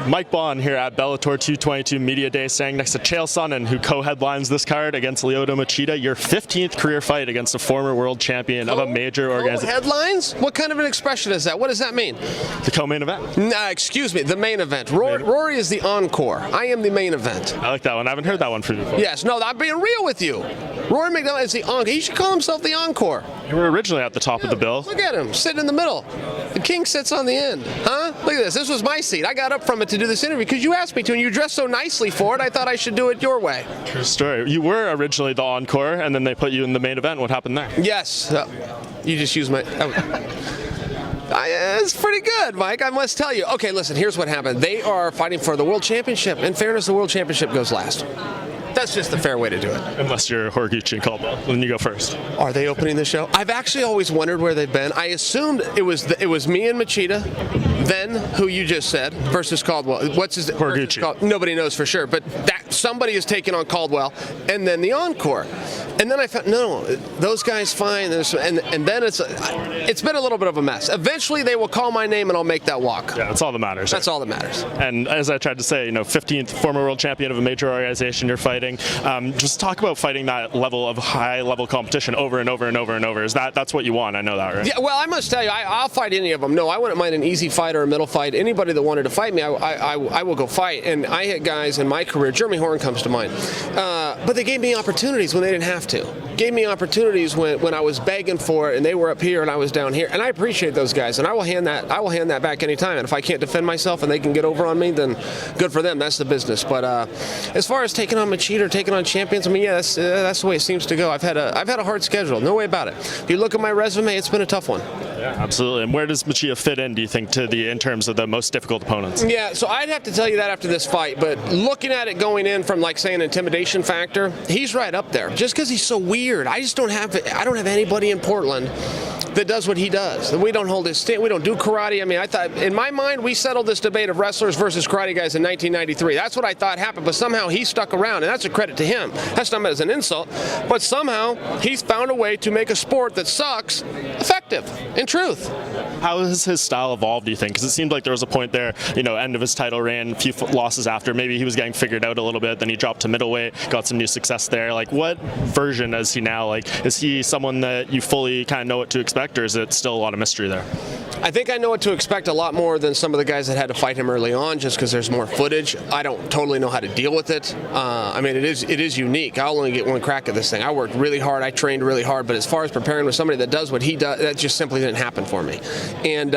Mike Bohn here at Bellator 222 Media Day, standing next to Chael Sonnen, who co-headlines this card against Lyoto Machida, your 15th career fight against a former world champion of a major organization. Headlines? What kind of an expression is that? What does that mean? The co-main event. Excuse me, the main event. Rory is the encore. I am the main event. I like that one. I haven't heard that one from you before. Yes, no, I'm being real with you. Rory MacDonald is the encore. He should call himself the encore. You were originally at the top of the bill. Look at him, sitting in the middle. The king sits on the end. Huh? Look at this. This was my seat. I got up from it to do this interview because you asked me to, and you dressed so nicely for it, I thought I should do it your way. True story. You were originally the encore, and then they put you in the main event. What happened there? Yes. You just used my... It's pretty good, Mike, I must tell you. Okay, listen, here's what happened. They are fighting for the World Championship. In fairness, the World Championship goes last. That's just the fair way to do it. Unless you're Horiguchi and Caldwell, then you go first. Are they opening the show? I've actually always wondered where they've been. I assumed it was me and Machida, then who you just said, versus Caldwell. What's his Horiguchi. Nobody knows for sure, but that somebody is taking on Caldwell, and then the encore. And then I thought, no, those guys fine. And then it's been a little bit of a mess. Eventually, they will call my name, and I'll make that walk. Yeah, that's all that matters. That's all that matters. And as I tried to say, 15th former world champion of a major organization you're fighting. Just talk about fighting that level of high-level competition over and over and over and over. That's what you want? I know that, right? Yeah. Well, I must tell you, I'll fight any of them. No, I wouldn't mind an easy fight or a middle fight. Anybody that wanted to fight me, I will go fight. And I had guys in my career. Jeremy Horn comes to mind. But they gave me opportunities when they didn't have to. Gave me opportunities when I was begging for it, and they were up here and I was down here. And I appreciate those guys, and I will hand that back anytime. And if I can't defend myself and they can get over on me, then good for them. That's the business. But as far as taking on Machida or taking on champions, I mean, yeah, that's the way it seems to go. I've had a hard schedule, no way about it. If you look at my resume, it's been a tough one. Yeah, absolutely. And where does Machida fit in, do you think, in terms of the most difficult opponents? Yeah, so I'd have to tell you that after this fight, but looking at it going in from, say, an intimidation factor, he's right up there. Just because he's so weird. I don't have anybody in Portland that does what he does. We don't hold his stand. We don't do karate. I mean, I thought, in my mind, we settled this debate of wrestlers versus karate guys in 1993. That's what I thought happened, but somehow he stuck around, and that's a credit to him. That's not meant as an insult, but somehow he's found a way to make a sport that sucks effective, in truth. How has his style evolved, do you think? Because it seemed like there was a point there, end of his title reign, a few losses after. Maybe he was getting figured out a little bit, then he dropped to middleweight, got some new success there. What version is he now? Is he someone that you fully kind of know what to expect, or is it still a lot of mystery there? I think I know what to expect a lot more than some of the guys that had to fight him early on, just because there's more footage. I don't totally know how to deal with it. I mean, it is unique. I'll only get one crack at this thing. I worked really hard. I trained really hard. But as far as preparing with somebody that does what he does, that just simply didn't happen for me. And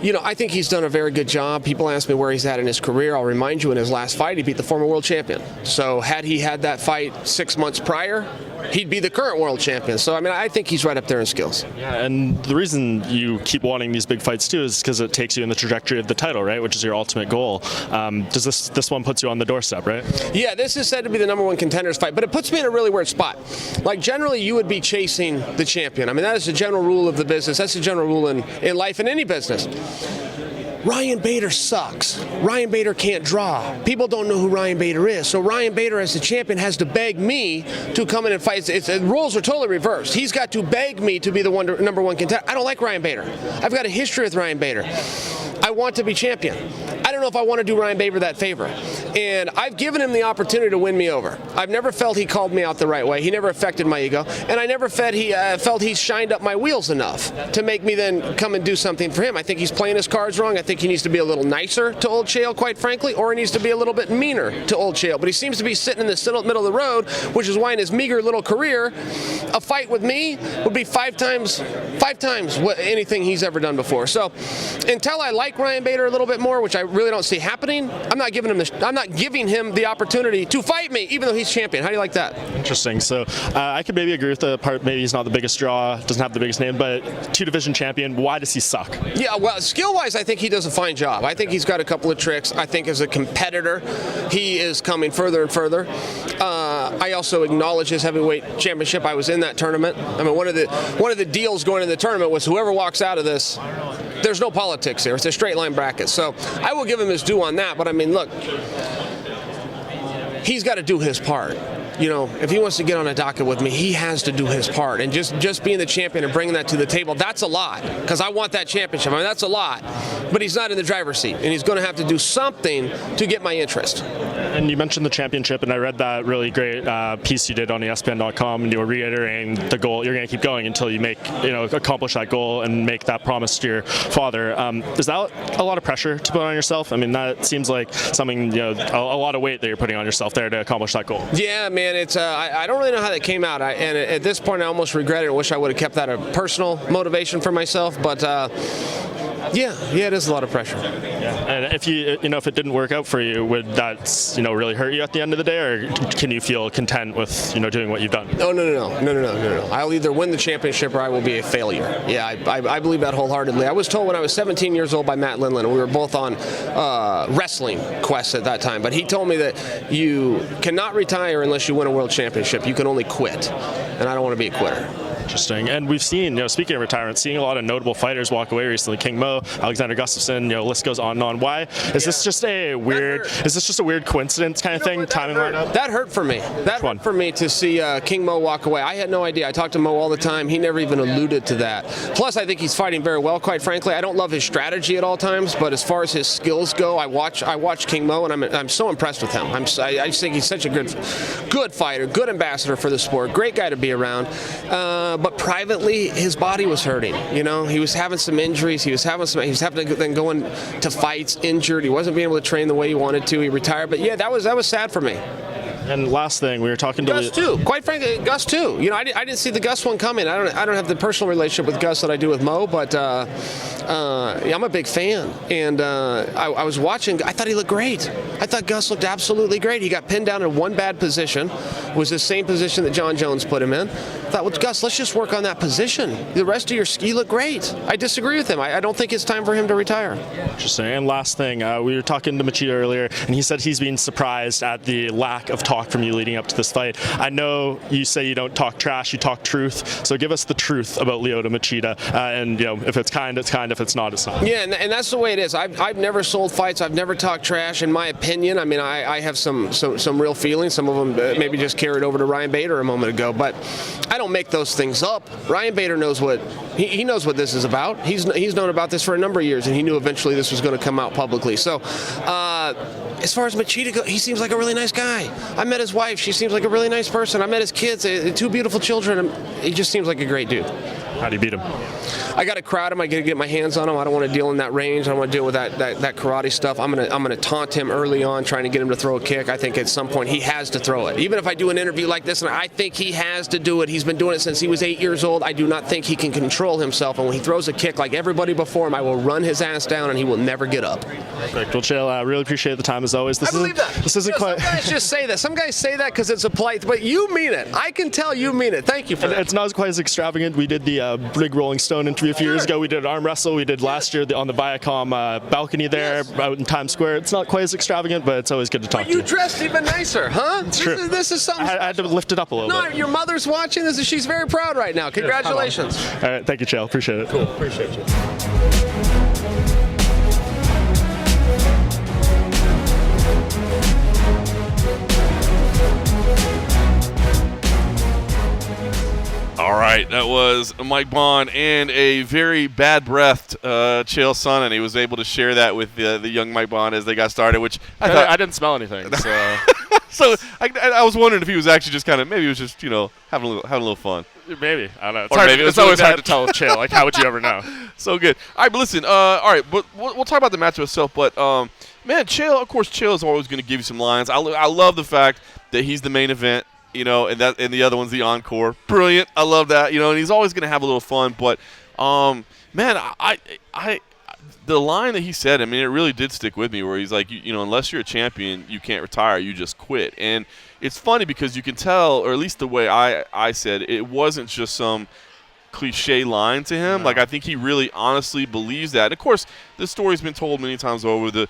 I think he's done a very good job. People ask me where he's at in his career. I'll remind you, in his last fight, he beat the former world champion. So had he had that fight 6 months prior, he'd be the current world champion. So, I think he's right up there in skills. Yeah, and the reason you keep wanting these big fights too is because it takes you in the trajectory of the title, right, which is your ultimate goal. Does this one puts you on the doorstep, right? Yeah, this is said to be the number one contenders fight, but it puts me in a really weird spot. Like, generally, you would be chasing the champion. That is the general rule of the business. That's the general rule in life, in any business. Ryan Bader sucks. Ryan Bader can't draw. People don't know who Ryan Bader is. So Ryan Bader, as the champion, has to beg me to come in and fight. The rules are totally reversed. He's got to beg me to be the number one contender. I don't like Ryan Bader. I've got a history with Ryan Bader. I want to be champion. I don't know if I want to do Ryan Bader that favor. And I've given him the opportunity to win me over. I've never felt he called me out the right way. He never affected my ego. And I never felt he shined up my wheels enough to make me then come and do something for him. I think he's playing his cards wrong. I think he needs to be a little nicer to old Chael, quite frankly, or he needs to be a little bit meaner to old Chael. But he seems to be sitting in the middle of the road, which is why in his meager little career, a fight with me would be five times what anything he's ever done before. So until I like Ryan Bader a little bit more, which I really don't see happening, I'm not giving him the opportunity to fight me, even though he's champion. How do you like that? Interesting. So I could maybe agree with the part. Maybe he's not the biggest draw, doesn't have the biggest name, but 2-division champion. Why does he suck? Yeah, well, skill-wise, I think he does a fine job. I think he's got a couple of tricks. I think as a competitor, he is coming further and further. I also acknowledge his heavyweight championship. I was in that tournament. One of the deals going into the tournament was whoever walks out of this, there's no politics here. It's a straight line bracket. So I will give him his due on that. But look, he's got to do his part. If he wants to get on a docket with me, he has to do his part. And just being the champion and bringing that to the table, that's a lot. Because I want that championship. That's a lot. But he's not in the driver's seat. And he's going to have to do something to get my interest. And you mentioned the championship, and I read that really great piece you did on ESPN.com, and you were reiterating the goal. You're going to keep going until you accomplish that goal and make that promise to your father. Is that a lot of pressure to put on yourself? That seems like something, a lot of weight that you're putting on yourself there to accomplish that goal. Yeah, man. It's I don't really know how that came out, and at this point I almost regret it. I wish I would have kept that a personal motivation for myself, but yeah, it is a lot of pressure. Yeah. And if if it didn't work out for you, would that really hurt you at the end of the day, or can you feel content with doing what you've done? Oh, no. I'll either win the championship or I will be a failure. Yeah, I believe that wholeheartedly. I was told when I was 17 years old by Matt Lindland, and we were both on wrestling quests at that time, but he told me that you cannot retire unless you win a world championship. You can only quit, and I don't want to be a quitter. Interesting. And we've seen, speaking of retirement, seeing a lot of notable fighters walk away recently. King Mo, Alexander Gustafsson, list goes on and on. Why is this just a weird? Is this just a weird coincidence kind of thing? Timing lineup. That hurt for me. That hurt for me to see King Mo walk away. I had no idea. I talked to Mo all the time. He never even alluded to that. Plus, I think he's fighting very well. Quite frankly, I don't love his strategy at all times, but as far as his skills go, I watch King Mo, and I'm so impressed with him. I just think he's such a good fighter, good ambassador for the sport, great guy to be around. But privately, his body was hurting. He was having some injuries. He was having to then go into fights injured. He wasn't being able to train the way he wanted to. He retired. But yeah, that was sad for me. And last thing, we were talking to Gus too. Quite frankly, Gus too. I didn't see the Gus one coming. I don't have the personal relationship with Gus that I do with Mo, but I'm a big fan. And I was watching. I thought he looked great. I thought Gus looked absolutely great. He got pinned down in one bad position. It was the same position that John Jones put him in. I thought, well, Gus, let's just work on that position. The rest of your ski looked great. I disagree with him. I don't think it's time for him to retire. Interesting. And last thing, we were talking to Machida earlier, and he said he's been surprised at the lack of talk from you leading up to this fight. I know you say you don't talk trash, you talk truth. So give us the truth about Lyoto Machida. And if it's kind, it's kind. If it's not, it's not. Yeah, and that's the way it is. I've never sold fights. I've never talked trash. In my opinion, I have some real feelings. Some of them maybe just carried over to Ryan Bader a moment ago. But I don't make those things up. Ryan Bader knows what he knows what this is about. He's known about this for a number of years, and he knew eventually this was going to come out publicly. So as far as Machida goes, he seems like a really nice guy. I met his wife. She seems like a really nice person. I met his kids, 2 beautiful children. He just seems like a great dude. How do you beat him? I got to crowd him. I got to get my hands on him. I don't want to deal in that range. I don't want to deal with that karate stuff. I'm gonna taunt him early on, trying to get him to throw a kick. I think at some point he has to throw it. Even if I do an interview like this, and I think he has to do it. He's been doing it since he was 8 years old. I do not think he can control himself. And when he throws a kick like everybody before him, I will run his ass down, and he will never get up. Perfect. Well, Chael, I really appreciate the time as always. This isn't quite. Some guys just say that. Some guys say that because it's a polite, but you mean it. I can tell you mean it. Thank you for that. It's not quite as extravagant. We did the big Rolling Stone interview a few years ago. We did an arm wrestle. We did last year on the Viacom balcony there out in Times Square. It's not quite as extravagant, but it's always good to talk to you. You dressed even nicer, huh? It's true. This is something. I had to lift it up a little bit. No, your mother's watching this, and she's very proud right now. Congratulations. All right, thank you, Chael. Appreciate it. Cool. Appreciate you. All right, that was Mike Bohn and a very bad-breathed Chael Sonnen. He was able to share that with the young Mike Bohn as they got started, which I thought I didn't smell anything. So, so I was wondering if he was actually just kind of maybe he was just having a little fun. maybe I don't know. It's It's always hard to tell with Chael. Like, how would you ever know? So good. All right, but listen. All right, but we'll talk about the matchup itself. But man, Chael. Of course, Chael is always going to give you some lines. I love the fact that he's the main event. And the other one's the encore. Brilliant. I love that. And he's always going to have a little fun. But, man, I the line that he said, I mean, it really did stick with me. Where he's like, unless you're a champion, you can't retire. You just quit. And it's funny because you can tell, or at least the way I said, it wasn't just some cliche line to him. No. Like, I think he really honestly believes that. And of course, this story's been told many times over, the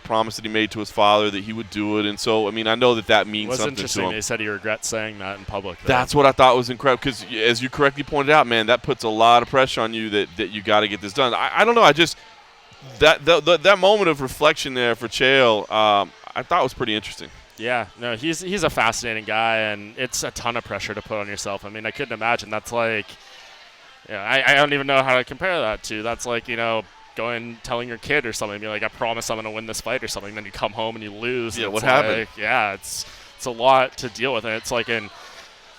promise that he made to his father that he would do it. And so, I mean, I know that means something to interesting. him. He said he regrets saying that in public. That's what I thought was incredible because, as you correctly pointed out, man, that puts a lot of pressure on you that you got to get this done. I don't know. I just that moment of reflection there for Chael, I thought was pretty interesting. Yeah, no, he's a fascinating guy, and it's a ton of pressure to put on yourself. I mean, I couldn't imagine. That's like, I don't even know how to compare that to. That's like, telling your kid or something, be like, I promise I'm going to win this fight or something. Then you come home and you lose. Yeah, and what it's happened? like, yeah, it's a lot to deal with, and it's like an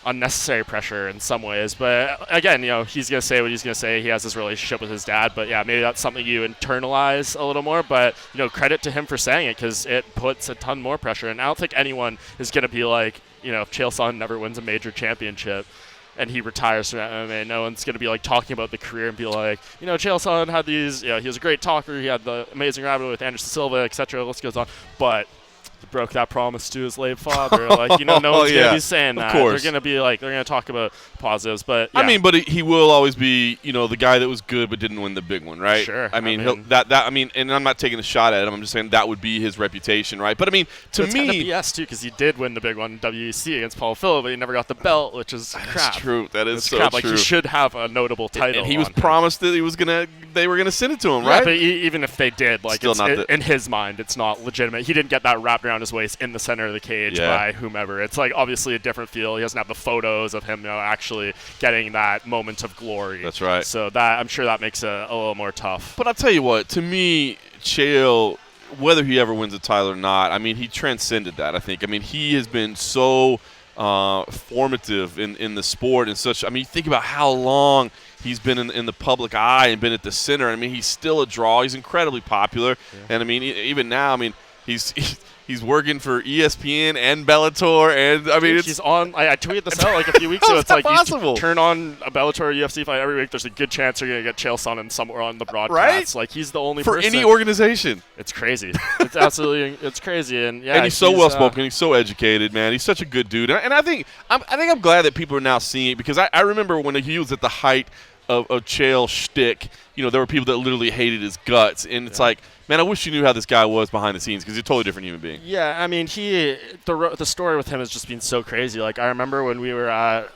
unnecessary pressure in some ways. But again, he's going to say what he's going to say. He has this relationship with his dad, but yeah, maybe that's something you internalize a little more. But credit to him for saying it, because it puts a ton more pressure. And I don't think anyone is going to be like, if Chael Sonnen never wins a major championship and he retires from MMA, no one's going to be like talking about the career and be like, Chael Sonnen had these, he was a great talker, he had the amazing rivalry with Anderson Silva, etc. The list goes on, but he broke that promise to his late father. Like, no one's going to be saying that. They're going to be like, they're going to talk about positives, but yeah. I mean, but he will always be, the guy that was good but didn't win the big one, right? Sure. I mean, and I'm not taking a shot at him. I'm just saying that would be his reputation, right? But I mean, to it's me, kind of BS too, because he did win the big one in WEC against Paul Phil, but he never got the belt, which is crap. That's true. That is so crap. true. Like, he should have a notable title. And he was on him. promised that they were gonna send it to him, Yeah, right? but even if they did, like, Still not in his mind, it's not legitimate. He didn't get that wrapped around his waist in the center of the cage by whomever. It's like obviously a different feel. He doesn't have the photos of him, actually getting that moment of glory. That's right. So that, I'm sure that makes it a little more tough. But I'll tell you what, to me, Chael, whether he ever wins a title or not, I mean, he transcended that, I think. I mean, he has been so formative in the sport and such. I mean, you think about how long he's been in the public eye and been at the center. I mean, he's still a draw. He's incredibly popular. Yeah. And, I mean, even now, I mean, he's working for ESPN and Bellator, and I mean, he's on. I tweeted this out like a few weeks ago. It's like possible? You turn on a Bellator UFC fight every week. There's a good chance you're gonna get Chael Sonnen somewhere on the broadcast. Right? Like, he's the only for person. any organization. It's crazy. It's absolutely it's crazy, and yeah. And he's so well spoken. He's so educated, man. He's such a good dude, and I think I'm glad that people are now seeing it, because I remember when he was at the height of Chael shtick, there were people that literally hated his guts, and it's like, man, I wish you knew how this guy was behind the scenes, because he's a totally different human being. Yeah, I mean, the story with him has just been so crazy. Like, I remember when we were at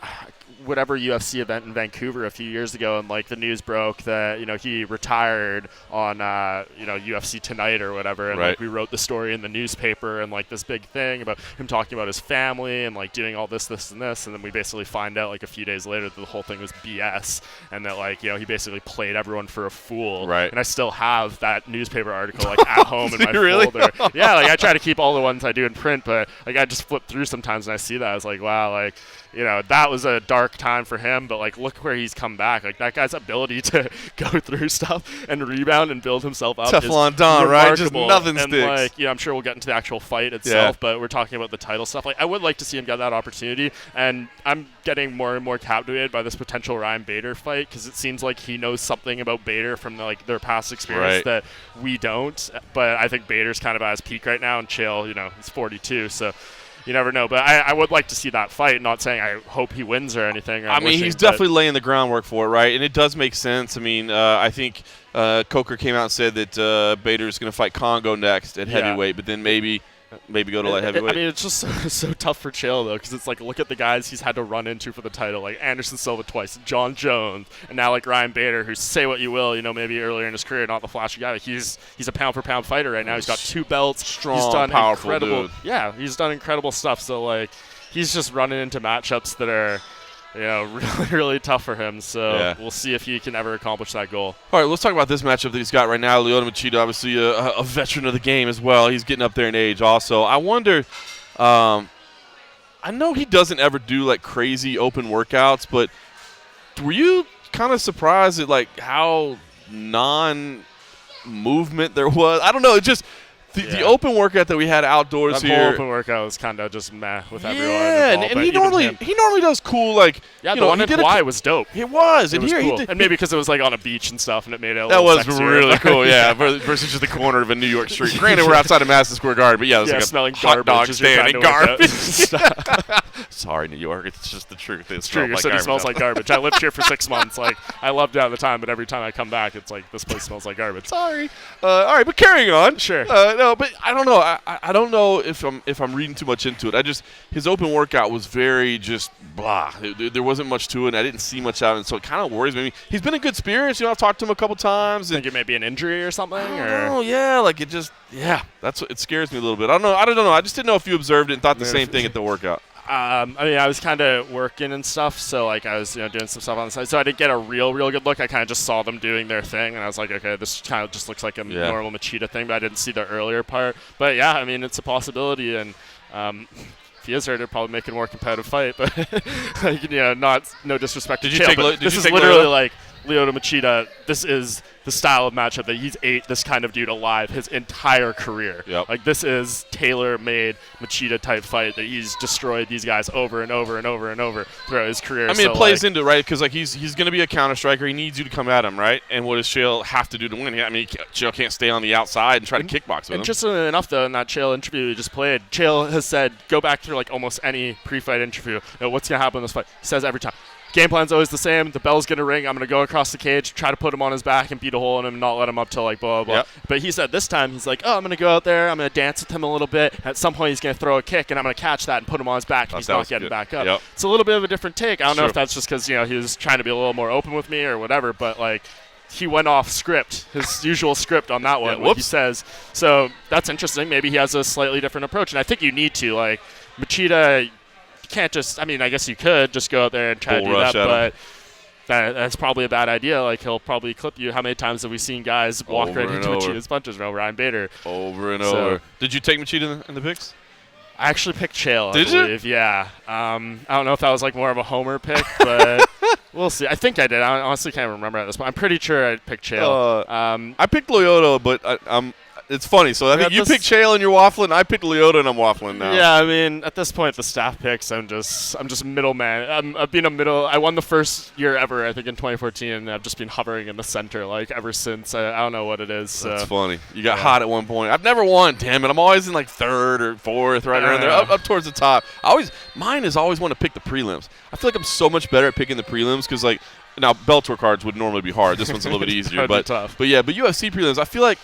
whatever UFC event in Vancouver a few years ago, and like the news broke that he retired on UFC Tonight or whatever, and like we wrote the story in the newspaper and like this big thing about him talking about his family and like doing all this and this, and then we basically find out like a few days later that the whole thing was BS, and that like he basically played everyone for a fool. Right. And I still have that newspaper article like at home in my folder. Yeah, like I try to keep all the ones I do in print, but like I just flip through sometimes and I see that. I was like, wow, like that was a dark time for him, but like look where he's come back. Like that guy's ability to go through stuff and rebound and build himself up Teflon is Don, right? Just remarkable. nothing and sticks. Like, I'm sure we'll get into the actual fight itself, but we're talking about the title stuff. Like I would like to see him get that opportunity, and I'm getting more and more captivated by this potential Ryan Bader fight because it seems like he knows something about Bader from their past experience that we don't. But I think Bader's kind of at his peak right now, and Chael, he's 42, so. You never know, but I would like to see that fight. Not saying I hope he wins or anything. He's definitely laying the groundwork for it, right? And it does make sense. I mean, I think Coker came out and said that Bader's going to fight Congo next at heavyweight, but then maybe go to light heavyweight. I mean, it's just so tough for Chael, though, because it's like, look at the guys he's had to run into for the title, like Anderson Silva twice, John Jones, and now like Ryan Bader, who, say what you will, maybe earlier in his career, not the flashy guy, but he's a pound-for-pound fighter right now. He's got 2 belts. Strong, he's done powerful incredible, dude. Yeah, he's done incredible stuff. So, like, he's just running into matchups that are, really, really tough for him. So we'll see if he can ever accomplish that goal. All right, let's talk about this matchup that he's got right now. Lyoto Machida, obviously a veteran of the game as well. He's getting up there in age also. I wonder, I know he doesn't ever do like crazy open workouts, but were you kind of surprised at like how non-movement there was? I don't know. It just the open workout that we had outdoors that here. Whole open workout was kind of just meh with everyone. Yeah, and he normally does cool like the one in Hawaii was dope. It was, and here cool. he did, and maybe because it was like on a beach and stuff, and it made it. That was sexier. really cool, yeah. Versus just the corner of a New York street. Granted, we're outside of Madison Square Garden, but there's like smelling a hot dog stand and garbage. Sorry, New York. It's just the truth. It's true. Your city smells like garbage. I lived here for 6 months. Like I loved it at the time, but every time I come back, it's like this place smells like garbage. Sorry. All right, but carrying on. Sure. No, but I don't know. I don't know if I'm reading too much into it. His open workout was very just blah. There wasn't much to it. And I didn't see much out of it, so it kind of worries me. He's been in good spirits. I've talked to him a couple times. Think it may be an injury or something? Oh yeah, like it just that's what it scares me a little bit. I don't know. I just didn't know if you observed it and thought the same thing at the workout. I was kind of working and stuff, so like I was doing some stuff on the side, so I didn't get a real good look. I kind of just saw them doing their thing, and I was like, okay, this kind of just looks like a normal Machida thing, but I didn't see the earlier part. But yeah, I mean, it's a possibility, and if he is hurt, it'll probably make it a more competitive fight. But no disrespect to Chael, but this is literally like Lyoto Machida. This is the style of matchup that he's ate this kind of dude alive his entire career. Yep. Like this is tailor-made Machida type fight that he's destroyed these guys over and over and over and over throughout his career. I mean, it plays into it, right? Because like he's going to be a counter striker. He needs you to come at him, right? And what does Chael have to do to win? I mean, Chael can't stay on the outside and try to kickbox with him. And just enough though, in that Chael interview we just played, Chael has said, go back through like almost any pre-fight interview. What's going to happen in this fight? He says every time. Game plan's always the same. The bell's going to ring. I'm going to go across the cage, try to put him on his back and beat a hole in him and not let him up till like blah, blah, blah. Yep. But he said this time, he's like, I'm going to go out there. I'm going to dance with him a little bit. At some point, he's going to throw a kick, and I'm going to catch that and put him on his back. He's not getting back up. Yep. It's a little bit of a different take. I don't know if that's just because, he was trying to be a little more open with me or whatever, but like he went off script, his usual script on that one, what he says. So that's interesting. Maybe he has a slightly different approach, and I think you need to. Like Machida, you can't just, I mean, I guess you could just go out there and try to do that, but that's probably a bad idea. Like, he'll probably clip you. How many times have we seen guys walk right into Machida's punches? Ryan Bader. Over and over. Did you take Machida in the picks? I actually picked Chael, Did I believe. You? Yeah. I don't know if that was like more of a homer pick, but we'll see. I think I did. I honestly can't remember at this point. I'm pretty sure I picked Chael. I picked Lyoto, but it's funny. So I think you picked Chael and you're waffling. I picked Lyoto and I'm waffling now. Yeah, I mean, at this point, the staff picks, I'm just middleman. I've been a middle. I won the first year ever, I think, in 2014, and I've just been hovering in the center like ever since. I don't know what it is. That's funny. You got hot at one point. I've never won. Damn it! I'm always in like third or fourth, right around there, up towards the top. Mine is always want to pick the prelims. I feel like I'm so much better at picking the prelims because like. Now, Bellator cards would normally be hard. This one's a little bit easier, but tough. But UFC prelims, I feel like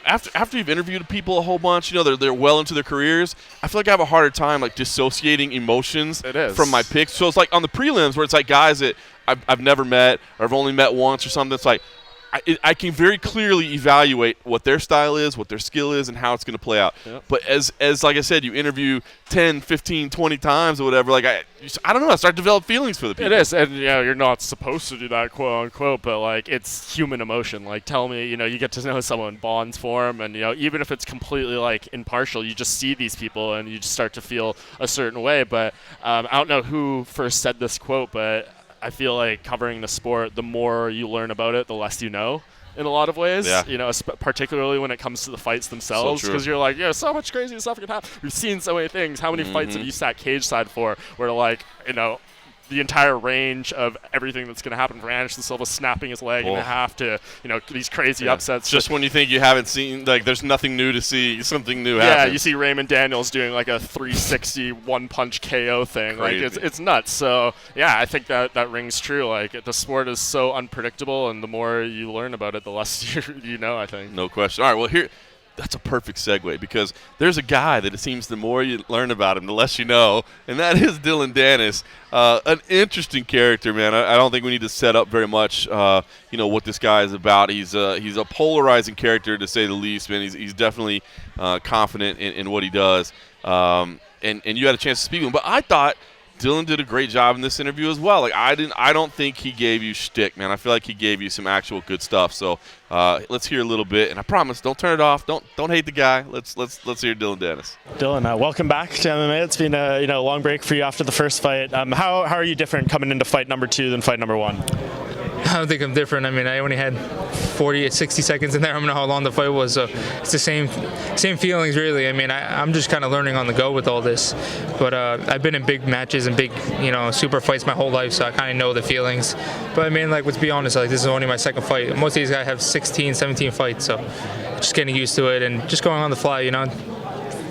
after you've interviewed people a whole bunch, they're well into their careers. I feel like I have a harder time like dissociating emotions from my picks. So it's like on the prelims where it's like guys that I've never met or I've only met once or something. It's like I can very clearly evaluate what their style is, what their skill is, and how it's going to play out. Yep. But as like I said, you interview 10, 15, 20 times or whatever, like I don't know, I start to develop feelings for the people. It is, and you're not supposed to do that, quote unquote, but like it's human emotion. Like, tell me, you get to know someone, bonds form, and even if it's completely like impartial, you just see these people and you just start to feel a certain way. But I don't know who first said this quote, but I feel like covering the sport, the more you learn about it, the less you know. In a lot of ways, particularly when it comes to the fights themselves, because you're like, so much crazy stuff can happen. We've seen so many things. How many fights have you sat cage side for where like, the entire range of everything that's going to happen from Anderson Silva snapping his leg in half to, these crazy upsets. Just when you think you haven't seen, like, there's nothing new to see, something new happens. happens. Yeah, you see Raymond Daniels doing like a 360 one-punch KO thing. Crazy. Like, it's nuts. So, yeah, I think that rings true. Like, the sport is so unpredictable, and the more you learn about it, the less you know, I think. No question. All right, well, that's a perfect segue because there's a guy that it seems the more you learn about him, the less you know, and that is Dillon Danis. An interesting character, man. I don't think we need to set up very much, what this guy is about. He's a polarizing character, to say the least, man. He's definitely confident in what he does, and you had a chance to speak with him. But I thought Dillon did a great job in this interview as well. Like, I don't think he gave you shtick, man. I feel like he gave you some actual good stuff. So let's hear a little bit, and I promise, don't turn it off. Don't hate the guy. Let's hear Dillon Danis. Dillon, welcome back to MMA. It's been a long break for you after the first fight. How are you different coming into fight number 2 than fight number 1? I don't think I'm different. I mean, I only had 60 seconds in there. I don't know how long the fight was, so it's the same feelings, really. I mean, I'm just kind of learning on the go with all this. But I've been in big matches and big, super fights my whole life, so I kind of know the feelings. But I mean, like, let's be honest, like, this is only my second fight. Most of these guys have 16, 17 fights, so just getting used to it and just going on the fly,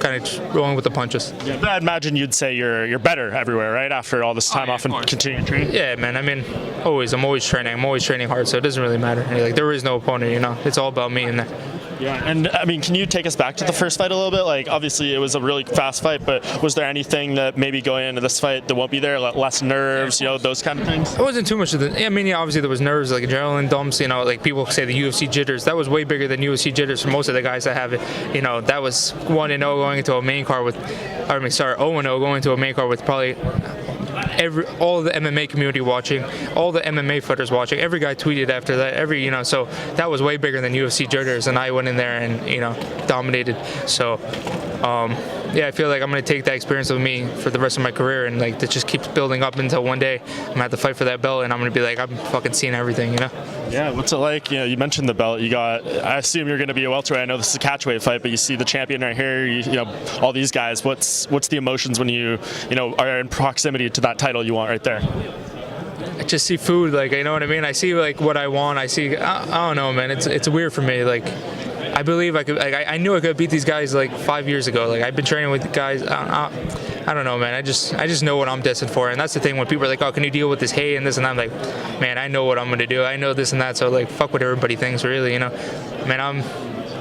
kind of rolling with the punches. Yeah, but I'd imagine you'd say you're better everywhere, right? After all this time off and continuing to train. Yeah, man. I mean, I'm always training. I'm always training hard, so it doesn't really matter. Like, there is no opponent, It's all about me in there. Yeah, and I mean, can you take us back to the first fight a little bit? Like, obviously, it was a really fast fight, but was there anything that maybe going into this fight that won't be there, like less nerves, those kind of things? It wasn't too much of the. I mean, obviously there was nerves, like adrenaline dumps. Like people say the UFC jitters. That was way bigger than UFC jitters for most of the guys that have it. That was 1-0 going into a main card with, 0-0 going into a main card with probably all the MMA community watching, all the MMA fighters watching. Every guy tweeted after that. So that was way bigger than UFC jitters, and I went in there and dominated. So I feel like I'm gonna take that experience with me for the rest of my career, and like that just keeps building up until one day I'm gonna have to fight for that belt, and I'm gonna be like, I'm fucking seeing everything. Yeah, what's it like? You mentioned the belt. I assume you're gonna be a welterweight. I know this is a catchweight fight, but you see the champion right here. All these guys. What's the emotions when you are in proximity to that title you want right there? I just see food, like, you know what I mean? I see like what I want. I don't know, man. It's weird for me. Like, I believe I could. Like, I knew I could beat these guys like 5 years ago. Like, I've been training with guys. I don't know, man. I just know what I'm destined for, and that's the thing. When people are like, "Oh, can you deal with this hate and this and that?" I'm like, man, I know what I'm gonna do. I know this and that. So like, fuck what everybody thinks, really. Man,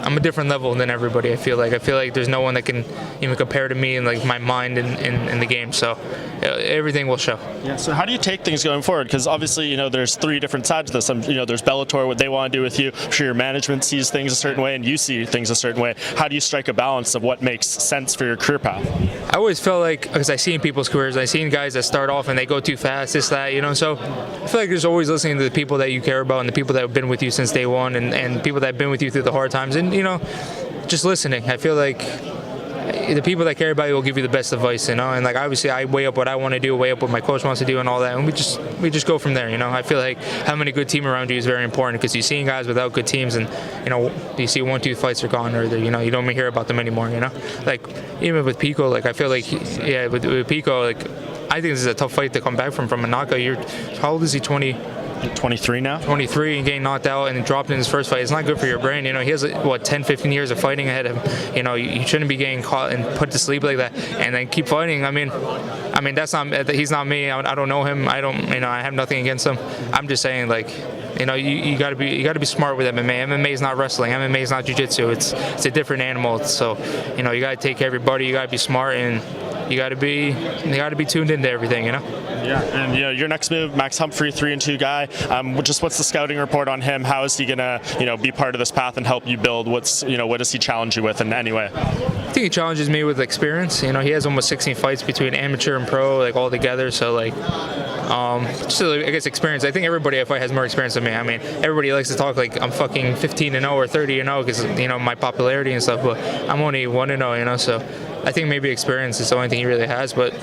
I'm a different level than everybody. I feel like there's no one that can even compare to me in like my mind in the game. So everything will show. Yeah. So how do you take things going forward? Because obviously, there's 3 different sides to this. There's Bellator, what they want to do with you. I'm sure your management sees things a certain way, and you see things a certain way. How do you strike a balance of what makes sense for your career path? I always felt like, because I've seen people's careers, I've seen guys that start off and they go too fast, this, that, So I feel like there's always listening to the people that you care about and the people that have been with you since day one, and people that have been with you through the hard times, and just listening. I feel like the people that care about you will give you the best advice, and like obviously I weigh up what I want to do, weigh up what my coach wants to do, and all that, and we just go from there. I feel like having a good team around you is very important, because you've seen guys without good teams, and you see 1-2 fights are gone, or you don't hear about them anymore. Like even with Pico, like I feel like with Pico, like I think this is a tough fight to come back from a knockout. How old is he? 23 now? 23 and getting knocked out and dropped in his first fight. It's not good for your brain. He has 10, 15 years of fighting ahead of him. You shouldn't be getting caught and put to sleep like that and then keep fighting. I mean that's not, he's not me. I don't know him. I have nothing against him. I'm just saying, like, you got to be smart with MMA. MMA is not wrestling. MMA is not jiu-jitsu. It's a different animal. So, you got to take care of everybody. You got to be smart, and you got to be tuned into everything, you know. Yeah, and your next move, Max Humphrey, 3-2 guy. Just what's the scouting report on him? How is he gonna be part of this path and help you build? What does he challenge you with in any way? I think he challenges me with experience. He has almost 16 fights between amateur and pro, like all together. So like, I guess experience. I think everybody I fight has more experience than me. I mean, everybody likes to talk like I'm fucking 15-0 or 30-0 because my popularity and stuff. But I'm only 1-0. So I think maybe experience is the only thing he really has. But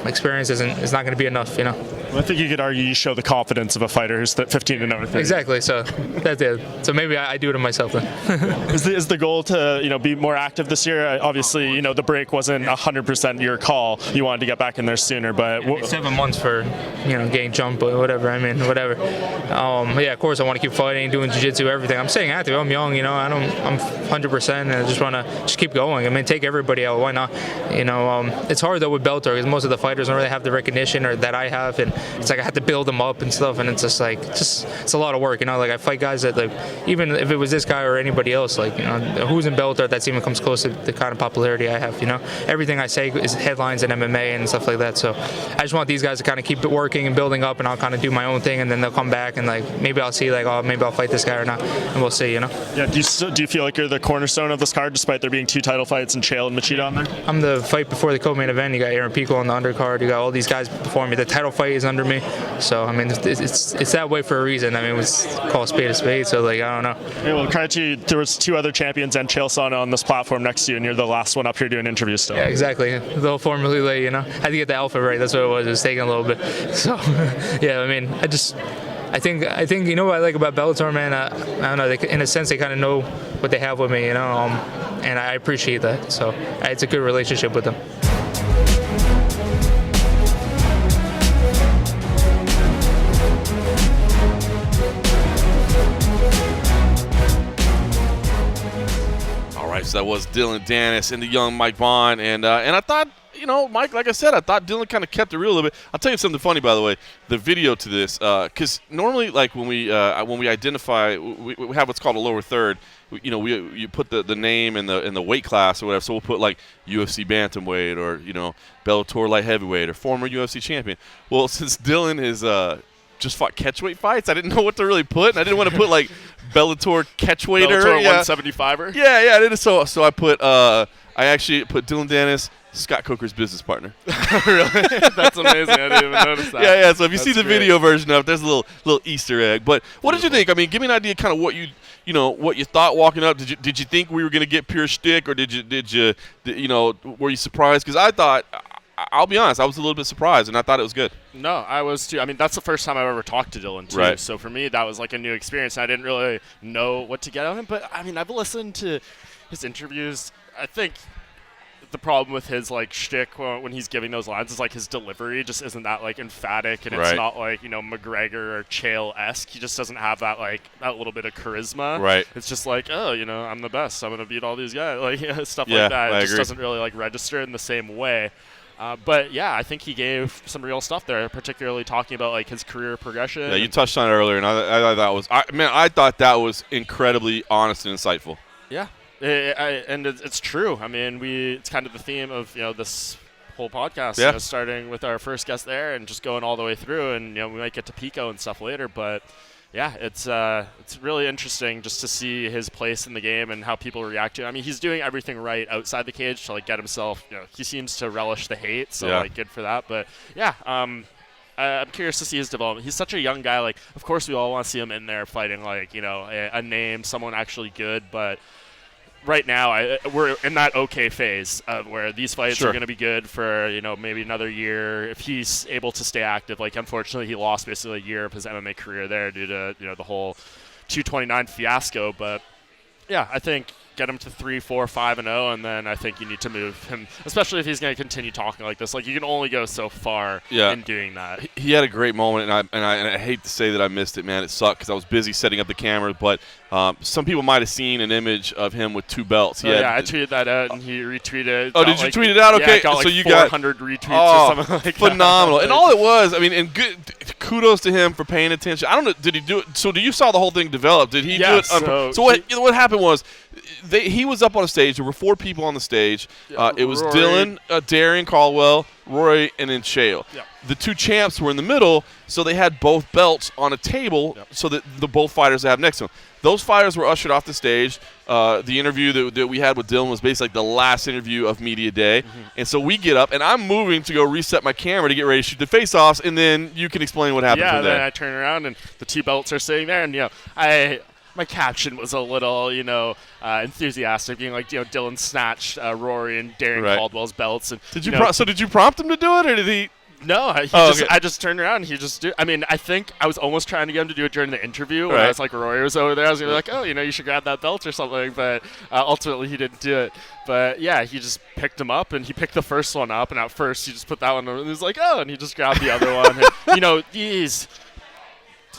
experience is not going to be enough. Well, I think you could argue you show the confidence of a fighter who's 15-0. Exactly. So that's it. So maybe I do it to myself then. Is the goal to be more active this year? Obviously, the break wasn't 100% your call. You wanted to get back in there sooner, but 7 months for getting jumped or whatever. I mean, whatever. Yeah, of course I want to keep fighting, doing jiu-jitsu, everything. I'm staying active. I'm young. I'm 100%, and I just want to keep going. I mean, take everybody out. Why not? It's hard though with Bellator because most of the fighters don't really have the recognition or that I have, and it's like I have to build them up and stuff, and it's just like it's a lot of work. Like I fight guys that like even if it was this guy or anybody else, like who's in Bellator that's even comes close to the kind of popularity I have. Everything I say is headlines in MMA and stuff like that. So I just want these guys to kind of keep it working and building up, and I'll kind of do my own thing, and then they'll come back and like maybe I'll see like maybe I'll fight this guy or not, and we'll see. Yeah. Do you feel like you're the cornerstone of this card, despite there being 2 title fights and Chael and Machida on there? I'm the fight before the co-main event. You got Aaron Pico on the undercard. You got all these guys before me. The title fight is under me. So I mean, it's that way for a reason. I mean, it was called spade a spade. So like, I don't know. Yeah, well, credit to you. There was 2 other champions and Chael Sonnen on this platform next to you, and you're the last one up here doing interviews still. Yeah, exactly. The whole formally late. Had to get the alpha right. That's what it was. It was taking a little bit. So yeah, I mean, I think what I like about Bellator, man. I don't know. In a sense, they kind of know what they have with me, and I appreciate that. So it's a good relationship with them. So that was Dillon Danis and the young Mike Bohn, and I thought, Mike, like I said, I thought Dillon kind of kept it real a little bit. I'll tell you something funny, by the way, the video to this, because normally, like when we identify, we have what's called a lower third. You put the name and the weight class or whatever. So we'll put like UFC bantamweight or Bellator light heavyweight or former UFC champion. Well, since Dillon is just fought catchweight fights, I didn't know what to really put, and I didn't want to put like Bellator catchweighter. Bellator 175er? Yeah, I did. So I put I actually put Dillon Danis, Scott Coker's business partner. Really? That's amazing. I didn't even notice that. Yeah. So if you see the great. video version of it, there's a little Easter egg. But what did you think? I mean, give me an idea kind of what what you thought walking up. Did you think we were going to get pure shtick, or did you were you surprised? Because I thought, I'll be honest, I was a little bit surprised, and I thought it was good. No, I was too. I mean, that's the first time I've ever talked to Dillon too. Right. So for me, that was like a new experience. I didn't really know what to get out of him. But I mean, I've listened to his interviews. I think the problem with his like shtick when he's giving those lines is like his delivery just isn't that like emphatic, and it's not like McGregor or Chael-esque. He just doesn't have that like that little bit of charisma. Right. It's just like, I'm the best. I'm gonna beat all these guys. Like stuff Yeah, like that. I It just agree. doesn't really like register in the same way. But yeah, I think he gave some real stuff there, particularly talking about like his career progression. Yeah, you touched on it earlier, and I thought that was incredibly honest and insightful. Yeah, and it's true. I mean, it's kind of the theme of this whole podcast. Yeah. Starting with our first guest there and just going all the way through, and we might get to Pico and stuff later, but. Yeah, it's really interesting just to see his place in the game and how people react to it. I mean, he's doing everything right outside the cage to like get himself. He seems to relish the hate, so like good for that. But yeah, I'm curious to see his development. He's such a young guy. Like, of course, we all want to see him in there fighting like a name, someone actually good, but. Right now, we're in that okay phase where these fights are going to be good for maybe another year if he's able to stay active. Like unfortunately, he lost basically a year of his MMA career there due to the whole 229 fiasco. But yeah, I think get him to 3, 4, 5-0, and then I think you need to move him, especially if he's going to continue talking like this. Like you can only go so far in doing that. He had a great moment, and I hate to say that I missed it, man. It sucked because I was busy setting up the camera, but some people might have seen an image of him with 2 belts. I tweeted that out, and he retweeted. Oh, did you tweet it out? Okay, got so like you 400 retweets or something like phenomenal. that. And all it was, I mean, and good kudos to him for paying attention. I don't know. Did he do it? So you saw the whole thing develop? Did he do it? So What happened was he was up on a stage. There were 4 people on the stage. It was Rory, Dillon, Darian Caldwell, Rory, and then Chael. Yep. The 2 champs were in the middle, so they had both belts on a table so that the both fighters have next to them. Those fighters were ushered off the stage. The interview that we had with Dillon was basically like the last interview of Media Day. And so we get up, and I'm moving to go reset my camera to get ready to shoot the face-offs, and then you can explain what happened from there. Yeah, then I turn around, and the 2 belts are sitting there, and, my caption was a little, enthusiastic, being like, Dillon snatched Rory and Darian Caldwell's belts. And did you prompt him to do it, or did he? No, I just turned around and he just did. I mean, I think I was almost trying to get him to do it during the interview when I was like, Rory was over there. I was going to be like, you should grab that belt or something. But ultimately he didn't do it. But yeah, he just picked him up and he picked the first one up. And at first he just put that one on and he was like, and he just grabbed the other one. And, these,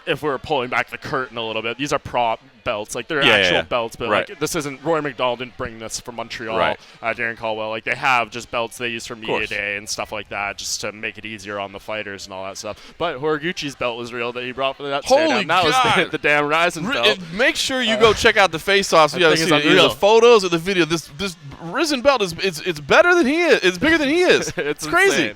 if we're pulling back the curtain a little bit, these are prop belts. Like, they're actual belts, but like, this isn't, Rory MacDonald didn't bring this from Montreal. Darren Caldwell, like, they have just belts they use for Media Day and stuff like that, just to make it easier on the fighters and all that stuff. But Horiguchi's belt was real that he brought for that stand-down. That was the damn Ryzen belt. Make sure you go check out the face-offs. You see the photos or the video. This Risen belt it's better than he is. It's bigger than he is. It's crazy.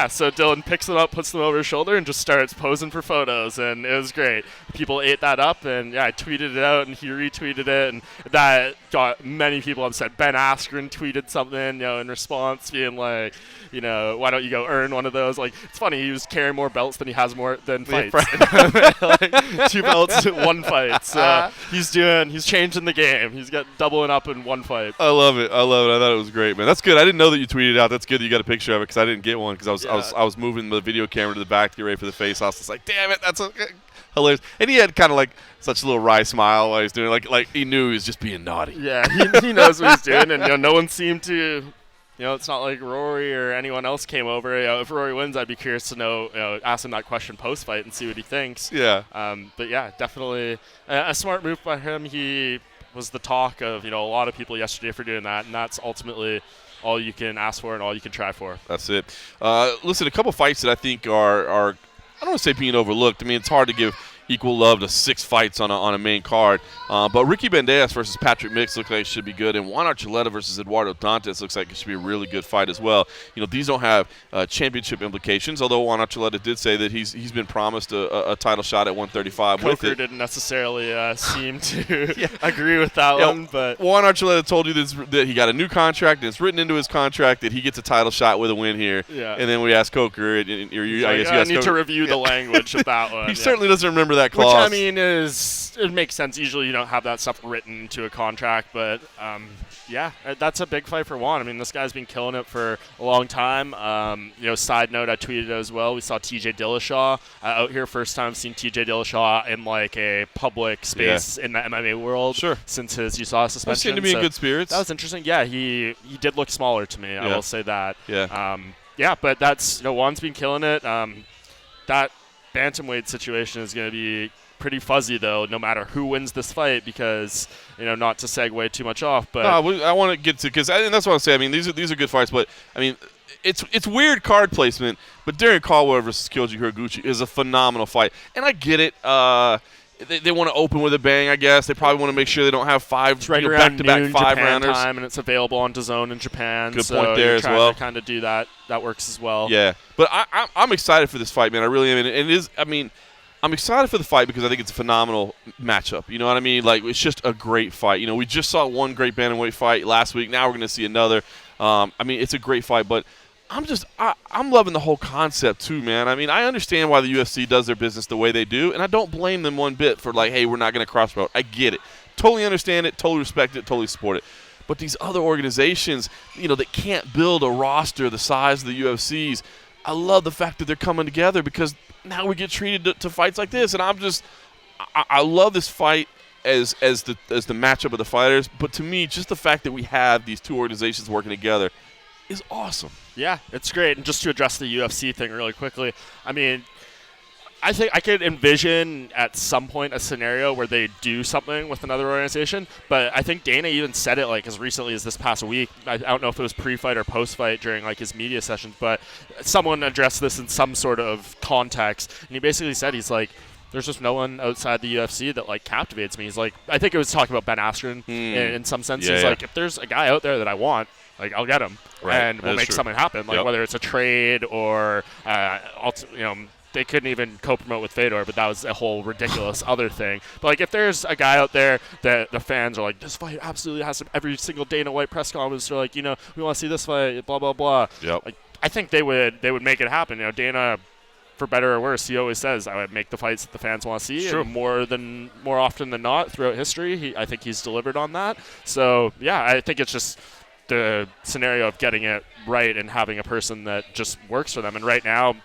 So Dillon picks them up, puts them over his shoulder, and just starts posing for photos, and it was great. People ate that up, and I tweeted it out, and he retweeted it, and that got many people upset. Ben Askren tweeted something, in response, being like, why don't you go earn one of those? Like, it's funny, he was carrying more belts than he has more than fights. Like, 2 belts, 1 fight. So he's changing the game. He's got doubling up in 1 fight. I love it. I thought it was great, man. That's good. I didn't know that you tweeted it out. That's good that you got a picture of it because I didn't get one because I was moving the video camera to the back to get ready for the face-off. It's like, damn it, that's hilarious. And he had kind of like such a little wry smile while he was doing it, like he knew he was just being naughty. Yeah, he knows what he's doing, and no one seemed to. It's not like Rory or anyone else came over. If Rory wins, I'd be curious to know, ask him that question post-fight and see what he thinks. Yeah. But yeah, definitely a smart move by him. He was the talk of, a lot of people yesterday for doing that, and that's ultimately all you can ask for and all you can try for. That's it. Listen, a couple fights that I think are I don't want to say being overlooked. I mean, it's hard to give equal love to 6 fights on a main card. But Ricky Banderas versus Patrick Mix looks like it should be good, and Juan Archuleta versus Eduardo Dantas looks like it should be a really good fight as well. These don't have championship implications, although Juan Archuleta did say that he's been promised a title shot at 135 Coker with it. Didn't necessarily seem to agree with that one, but Juan Archuleta told you that he got a new contract, and it's written into his contract that he gets a title shot with a win here. Yeah. And then we asked Coker, I guess I need to review the language of that one. He certainly doesn't remember that clause. Which, I mean, it makes sense. Usually you don't have that stuff written into a contract, but that's a big fight for Juan. I mean, this guy's been killing it for a long time. Side note, I tweeted it as well. We saw TJ Dillashaw out here. First time seeing TJ Dillashaw in like a public space in the MMA world since his USADA suspension. He seemed to be in good spirits. That was interesting. Yeah, he did look smaller to me. I will say that. Yeah. But that's Juan's been killing it. That bantamweight situation is going to be pretty fuzzy though, no matter who wins this fight, because not to segue too much off, but I want to get to and that's what I'm saying. I mean, these are good fights, but I mean, it's weird card placement. But Darren Caldwell versus Kyoji Horiguchi is a phenomenal fight, and I get it. They want to open with a bang, I guess. They probably want to make sure they don't have 5 back-to-back 5-rounders. Time, and it's available on DAZN in Japan. Good point there as well. To kind of do that. That works as well. Yeah, but I'm excited for this fight, man. I really am. And it is. I mean, I'm excited for the fight because I think it's a phenomenal matchup. You know what I mean? Like, it's just a great fight. We just saw one great bantamweight fight last week. Now we're going to see another. I mean, it's a great fight, but I'm loving the whole concept too, man. I mean, I understand why the UFC does their business the way they do, and I don't blame them one bit for like, hey, we're not going to cross promote. I get it. Totally understand it, totally respect it, totally support it. But these other organizations, that can't build a roster the size of the UFC's, I love the fact that they're coming together because now we get treated to fights like this, and I love this fight as the matchup of the fighters. But to me, just the fact that we have these 2 organizations working together is awesome. Yeah, it's great. And just to address the UFC thing really quickly, I mean, I think I could envision at some point a scenario where they do something with another organization, but I think Dana even said it like as recently as this past week. I don't know if it was pre-fight or post-fight during like his media sessions, but someone addressed this in some sort of context, and he basically said he's like, there's just no one outside the UFC that like captivates me. He's like, I think it was talking about Ben Askren in some sense. He's like, if there's a guy out there that I want, like I'll get him, and we'll make something happen. Like whether it's a trade or they couldn't even co-promote with Fedor, but that was a whole ridiculous other thing. But like, if there's a guy out there that the fans are like, this fight absolutely has to, every single Dana White press conference, they're like, we want to see this fight, blah blah blah. Like, I think they would make it happen. Dana, for better or worse, he always says, I would make the fights that the fans want to see. And more often than not throughout history, I think he's delivered on that. So yeah, I think it's just the scenario of getting it right and having a person that just works for them. And right now,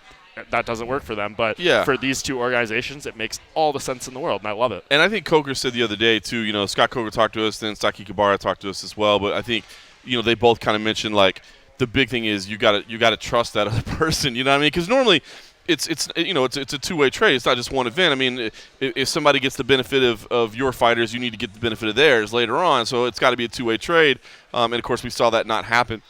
that doesn't work for them, but for these two organizations, it makes all the sense in the world, and I love it. And I think Coker said the other day too. Scott Coker talked to us, then Saki Kabara talked to us as well. But I think they both kind of mentioned like the big thing is you got to trust that other person. You know what I mean? Because normally it's a two-way trade. It's not just one event. I mean, if somebody gets the benefit of your fighters, you need to get the benefit of theirs later on. So it's got to be a two-way trade. And of course, we saw that not happen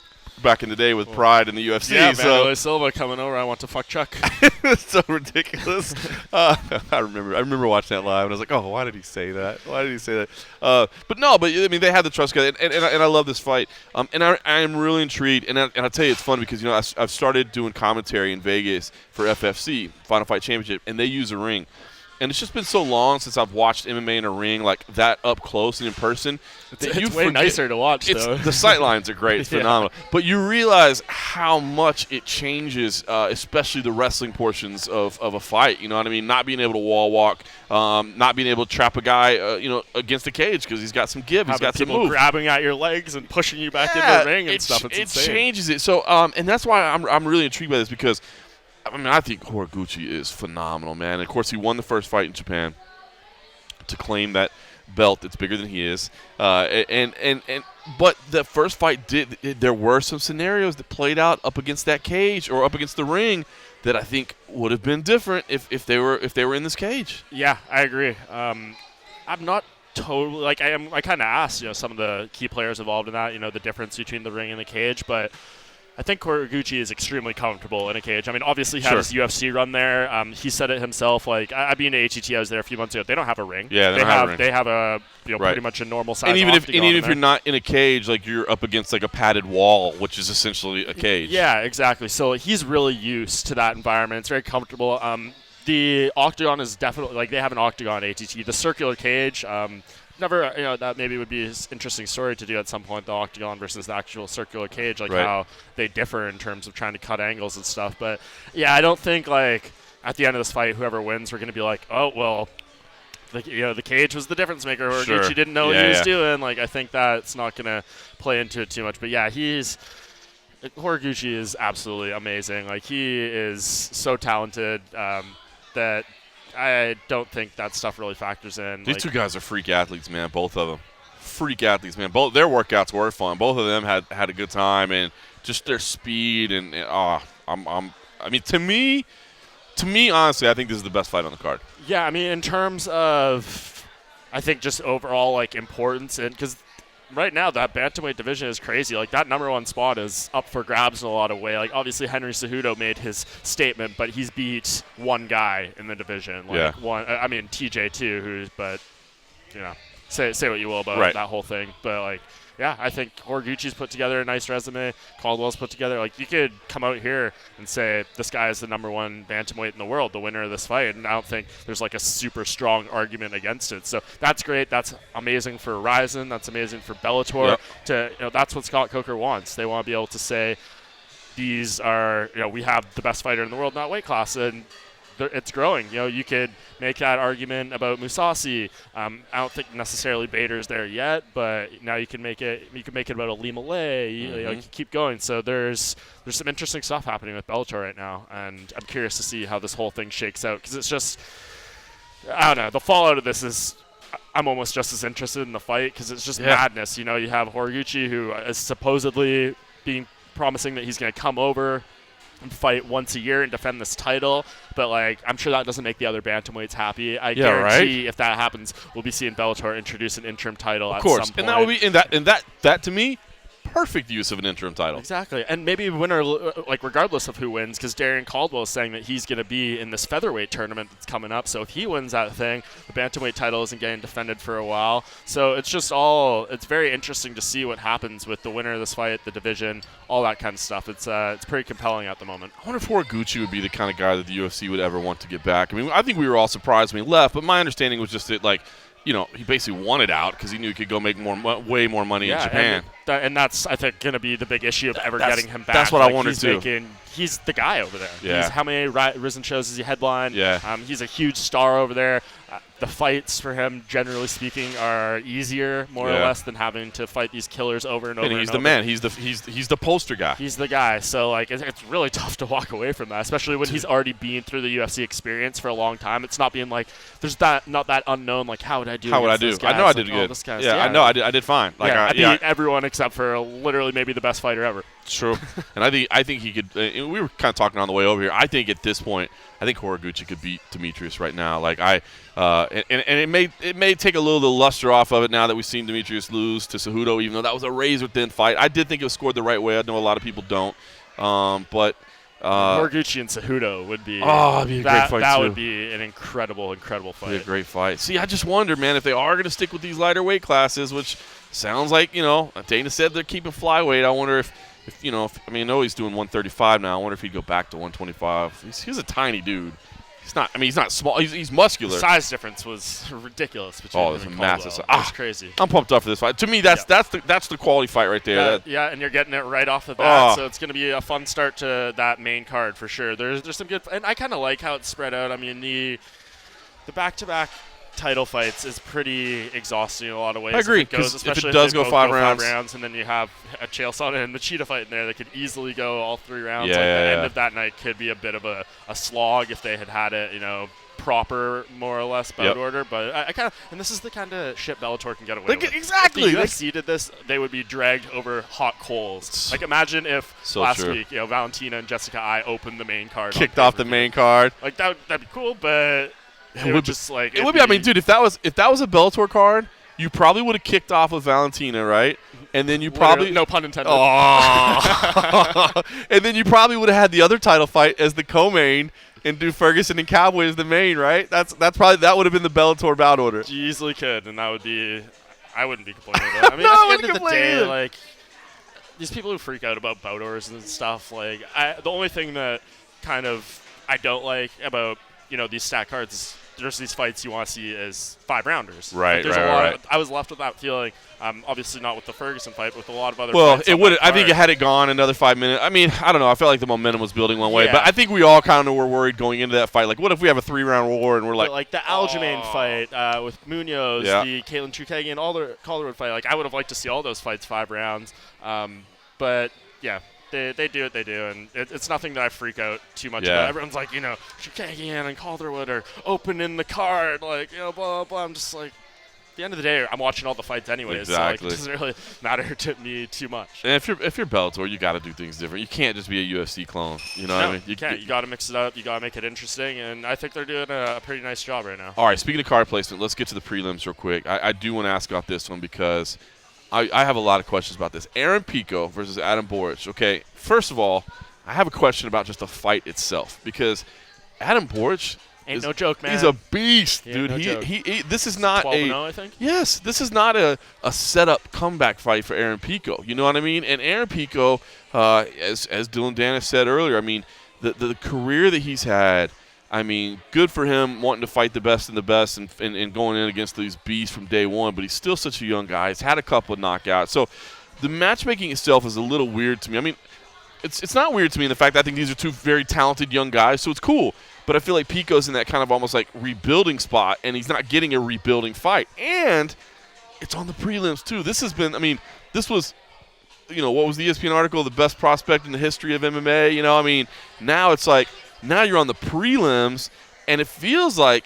back in the day with Pride and the UFC. Yeah, Vanderlei Silva coming over. I want to fuck Chuck. It's so ridiculous. I remember watching that live, and I was like, oh, why did he say that? But I mean, they had the trust, and I love this fight. And I am really intrigued. And I'll tell you, it's fun because I've started doing commentary in Vegas for FFC Final Fight Championship, and they use a ring. And it's just been so long since I've watched MMA in a ring like that up close and in person. It's way nicer to watch, though. The sight lines are great. It's phenomenal. But you realize how much it changes, especially the wrestling portions of a fight. You know what I mean? Not being able to wall walk, not being able to trap a guy, against the cage because he's got some give. He's got some move. Grabbing at your legs and pushing you back into the ring and stuff. It's insane. It changes it. So, and that's why I'm really intrigued by this because I think Horiguchi is phenomenal, man. And of course, he won the first fight in Japan to claim that belt that's bigger than he is. But the first fight there were some scenarios that played out up against that cage or up against the ring that I think would have been different if they were in this cage. Yeah, I agree. I'm not totally like I kind of asked some of the key players involved in that the difference between the ring and the cage, but I think Horiguchi is extremely comfortable in a cage. I mean, obviously he had his UFC run there. He said it himself. Like, I've been to ATT. I was there a few months ago. They don't have a ring. Yeah, they have a ring. They have a pretty much a normal size. And even if you're not in a cage, like you're up against like a padded wall, which is essentially a cage. Yeah, exactly. So he's really used to that environment. It's very comfortable. The octagon is definitely like they have an octagon ATT. The circular cage. Never, that maybe would be an interesting story to do at some point, the octagon versus the actual circular cage, like how they differ in terms of trying to cut angles and stuff. But, yeah, I don't think, like, at the end of this fight, whoever wins, we're going to be like, oh, well, the cage was the difference maker, or Gucci didn't know what he was doing. Like, I think that's not going to play into it too much. But, yeah, Horiguchi is absolutely amazing. Like, he is so talented that I don't think that stuff really factors in. These two guys are freak athletes, man. Both of them, freak athletes, man. Both their workouts were fun. Both of them had a good time, and just their speed and to me, honestly, I think this is the best fight on the card. Yeah, I mean, in terms of, I think just overall like importance, and because right now that bantamweight division is crazy. Like that number one spot is up for grabs in a lot of way. Like obviously Henry Cejudo made his statement, but he's beat one guy in the division. Like TJ too, say what you will about that whole thing. But like, yeah, I think Horiguchi's put together a nice resume. Caldwell's put together. Like you could come out here and say this guy is the number one bantamweight in the world, the winner of this fight, and I don't think there's like a super strong argument against it. So that's great. That's amazing for Rizin. That's amazing for Bellator. That's what Scott Coker wants. They want to be able to say these are we have the best fighter in the world in that weight class, and it's growing. You could make that argument about Mousasi. I don't think necessarily Bader's there yet, but now you can make it. You can make it about Ali Malay. You can keep going. So there's some interesting stuff happening with Bellator right now, and I'm curious to see how this whole thing shakes out because it's just I don't know. The fallout of this is I'm almost just as interested in the fight because it's just madness. You have Horiguchi who is supposedly promising that he's going to come over fight once a year and defend this title, but like I'm sure that doesn't make the other bantamweights happy. I Yeah, guarantee right? if that happens, we'll be seeing Bellator introduce an interim title Of at course. some point. And that would be and that to me, perfect use of an interim title. Exactly, and maybe winner, like regardless of who wins, because Darren Caldwell is saying that he's going to be in this featherweight tournament that's coming up. So if he wins that thing, the bantamweight title isn't getting defended for a while. So it's very interesting to see what happens with the winner of this fight, the division, all that kind of stuff. It's pretty compelling at the moment. I wonder if Horiguchi would be the kind of guy that the UFC would ever want to get back. I mean, I think we were all surprised when he left, but my understanding was just that, like, you know, he basically wanted out because he knew he could go make way more money in Japan. And that's, I think, going to be the big issue of ever getting him back. That's what I wanted to. He's the guy over there. Yeah. How many Risen shows has he headlined? Yeah. He's a huge star over there. The fights for him, generally speaking, are easier, more or less, than having to fight these killers over and over. And he's the man. He's the poster guy. He's the guy. So like, it's really tough to walk away from that, especially when he's already been through the UFC experience for a long time. It's not being like there's not that unknown. Like, how would I do? How would I do? I know I did good. Yeah, I know I did fine. Like, I beat everyone except for literally maybe the best fighter ever. True. And I think he could. We were kind of talking on the way over here. I think at this point, I think Horiguchi could beat Demetrius right now. Like and it may take a little of the luster off of it now that we've seen Demetrius lose to Cejudo, even though that was a razor thin fight. I did think it was scored the right way. I know a lot of people don't, but. Horiguchi and Cejudo would be. Oh, it'd be a great fight That too. would be an incredible fight. It'd be a great fight. See, I just wonder, man, if they are going to stick with these lighter weight classes, which sounds like, you know, Dana said they're keeping flyweight. I wonder if I know he's doing 135 now. I wonder if he'd go back to 125. He's a tiny dude. He's not small. He's muscular. The size difference was ridiculous between it's him and massive. Caldwell. It's crazy. I'm pumped up for this fight. To me, that's the quality fight right there. And you're getting it right off the bat, so it's going to be a fun start to that main card for sure. There's some good, and I kind of like how it's spread out. I mean, the back-to-back title fights is pretty exhausting in a lot of ways. I agree, especially if it does they go both 5 rounds, and then you have a Chael, Sonnen, and Machida fight in there that could easily go all 3 rounds. Yeah, the end of that night could be a bit of a slog if they had it, you know, proper, more or less, bout order. But I kind of, and this is the kind of shit Bellator can get away with. Exactly. If the UFC did this, they would be dragged over hot coals. Like, imagine if last week, you know, Valentina and Jessica I opened the main card, kicked off the main card. Like that'd be cool, but it would just like it would be. I mean, dude, if that was a Bellator card, you probably would have kicked off with Valentina, right? And then you probably no pun intended. Oh. And then you probably would have had the other title fight as the co-main and do Ferguson and Cowboy as the main, right? That would have been the Bellator bout order. You easily could, and that would be. I wouldn't be complaining about it. I mean, No, I at the end of the day, either. like these people who freak out about bout orders and stuff, like the only thing that kind of I don't like about, you know, these stat cards is there's these fights you want to see as 5-rounders. Right, like, right. I was left with that feeling. Obviously not with the Ferguson fight, but with a lot of other Well, fights. it would. I think had it gone another 5 minutes. I mean, I don't know. I felt like the momentum was building one way, Yeah. but I think we all kind of were worried going into that fight. Like, what if we have a 3-round war and we're like the Aljamain fight with Munoz, the Caitlin Chukagian, all the Calderwood fight. Like, I would have liked to see all those fights 5 rounds. But yeah. They do what they do, and it's nothing that I freak out too much about. Everyone's like, you know, Chukagian and Calderwood are opening the card, like, you know, blah, blah, blah. I'm just like, at the end of the day, I'm watching all the fights anyways, Exactly. so like, it doesn't really matter to me too much. And if you're Bellator, you got to do things different. You can't just be a UFC clone. You know what I mean? You can't. You got to mix it up. You got to make it interesting, and I think they're doing a pretty nice job right now. All right, speaking of card placement, let's get to the prelims real quick. I do want to ask about this one because I have a lot of questions about this. Aaron Pico versus Adam Boric. Okay, first of all, I have a question about just the fight itself because Adam Boric ain't no joke, man. He's a beast, dude. No joke. He this is not 12-0, I think. Yes, this is not a setup comeback fight for Aaron Pico. You know what I mean? And Aaron Pico, as Dillon Danis said earlier, I mean, the career that he's had, I mean, good for him wanting to fight the best and going in against these beasts from day one, but he's still such a young guy. He's had a couple of knockouts. So the matchmaking itself is a little weird to me. I mean, it's not weird to me in the fact that I think these are 2 very talented young guys, so it's cool. But I feel like Pico's in that kind of almost like rebuilding spot, and he's not getting a rebuilding fight. And it's on the prelims, too. This was, you know, what was the ESPN article, the best prospect in the history of MMA? You know, I mean, now it's like, now you're on the prelims, and it feels like,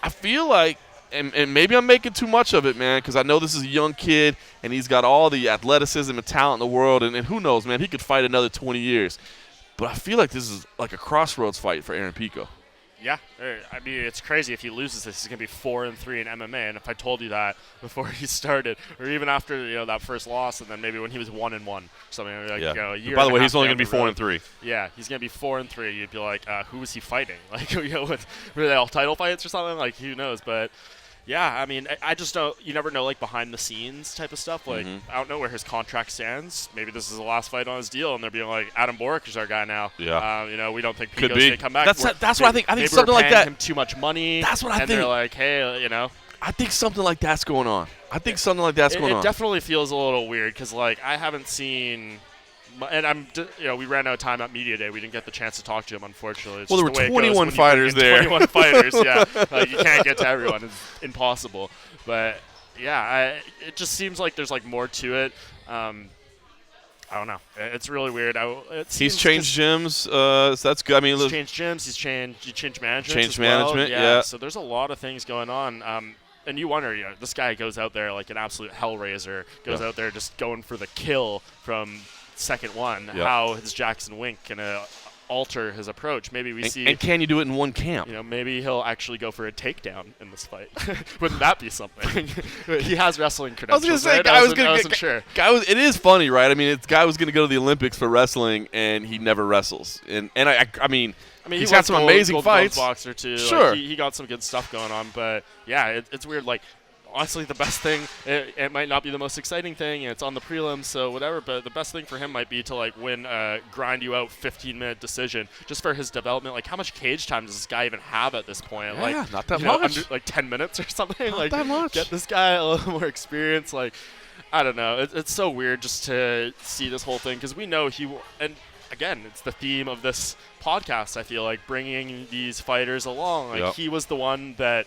I feel like, and maybe I'm making too much of it, man, because I know this is a young kid, and he's got all the athleticism and talent in the world, and who knows, man, he could fight another 20 years. but I feel like this is like a crossroads fight for Aaron Pico. Yeah, I mean, it's crazy. If he loses this, he's going to be 4-3 in MMA. And if I told you that before he started, or even after that first loss, and then maybe when he was 1-1, something like a year. By the way, he's down only going to be the road. 4-3. Yeah, he's going to be 4-3. You'd be like, who is he fighting? Like, were they all title fights or something? Like, who knows? But yeah, I mean, I just don't. You never know, like behind the scenes type of stuff. Like, I don't know where his contract stands. Maybe this is the last fight on his deal, and they're being like, Adam Boric is our guy now. Yeah. We don't think Could Pico's be. gonna come back. That's what I think. I think maybe something we're like paying that. Him too much money. That's what I and think. They're like, hey, I think something like that's going on. It definitely feels a little weird because, like, I haven't seen. And we ran out of time at Media Day. We didn't get the chance to talk to him, unfortunately. It's well, there just were the way it goes 21 when you fighters bring in there. 21 fighters, yeah. You can't get to everyone. It's impossible. But, yeah, it just seems like there's, like, more to it. I don't know. It's really weird. He's changed gyms. So that's good. I mean, he's changed gyms. He changed management. Changed management, yeah. So there's a lot of things going on. And you wonder, this guy goes out there like an absolute hellraiser, goes out there just going for the kill from second one. How is Jackson Wink going to alter his approach? Maybe we see. And can you do it in one camp? Maybe he'll actually go for a takedown in this fight. Wouldn't that be something? He has wrestling credentials. I was going to say, right? I wasn't sure. It is funny, right? I mean, guy was going to go to the Olympics for wrestling, and he never wrestles. And I mean, he's got some amazing fights. Boxer too. Sure, like, he got some good stuff going on, but yeah, it's weird. Like, honestly, the best thing, it might not be the most exciting thing, and it's on the prelims, so whatever, but the best thing for him might be to, like, win a grind-you-out 15-minute decision just for his development. Like, how much cage time does this guy even have at this point? Yeah, like, not that much. Under, like, 10 minutes or something? Not like, that much. Get this guy a little more experience. Like, I don't know. It's so weird just to see this whole thing, because we know and again, it's the theme of this podcast, I feel like, bringing these fighters along. Like, he was the one that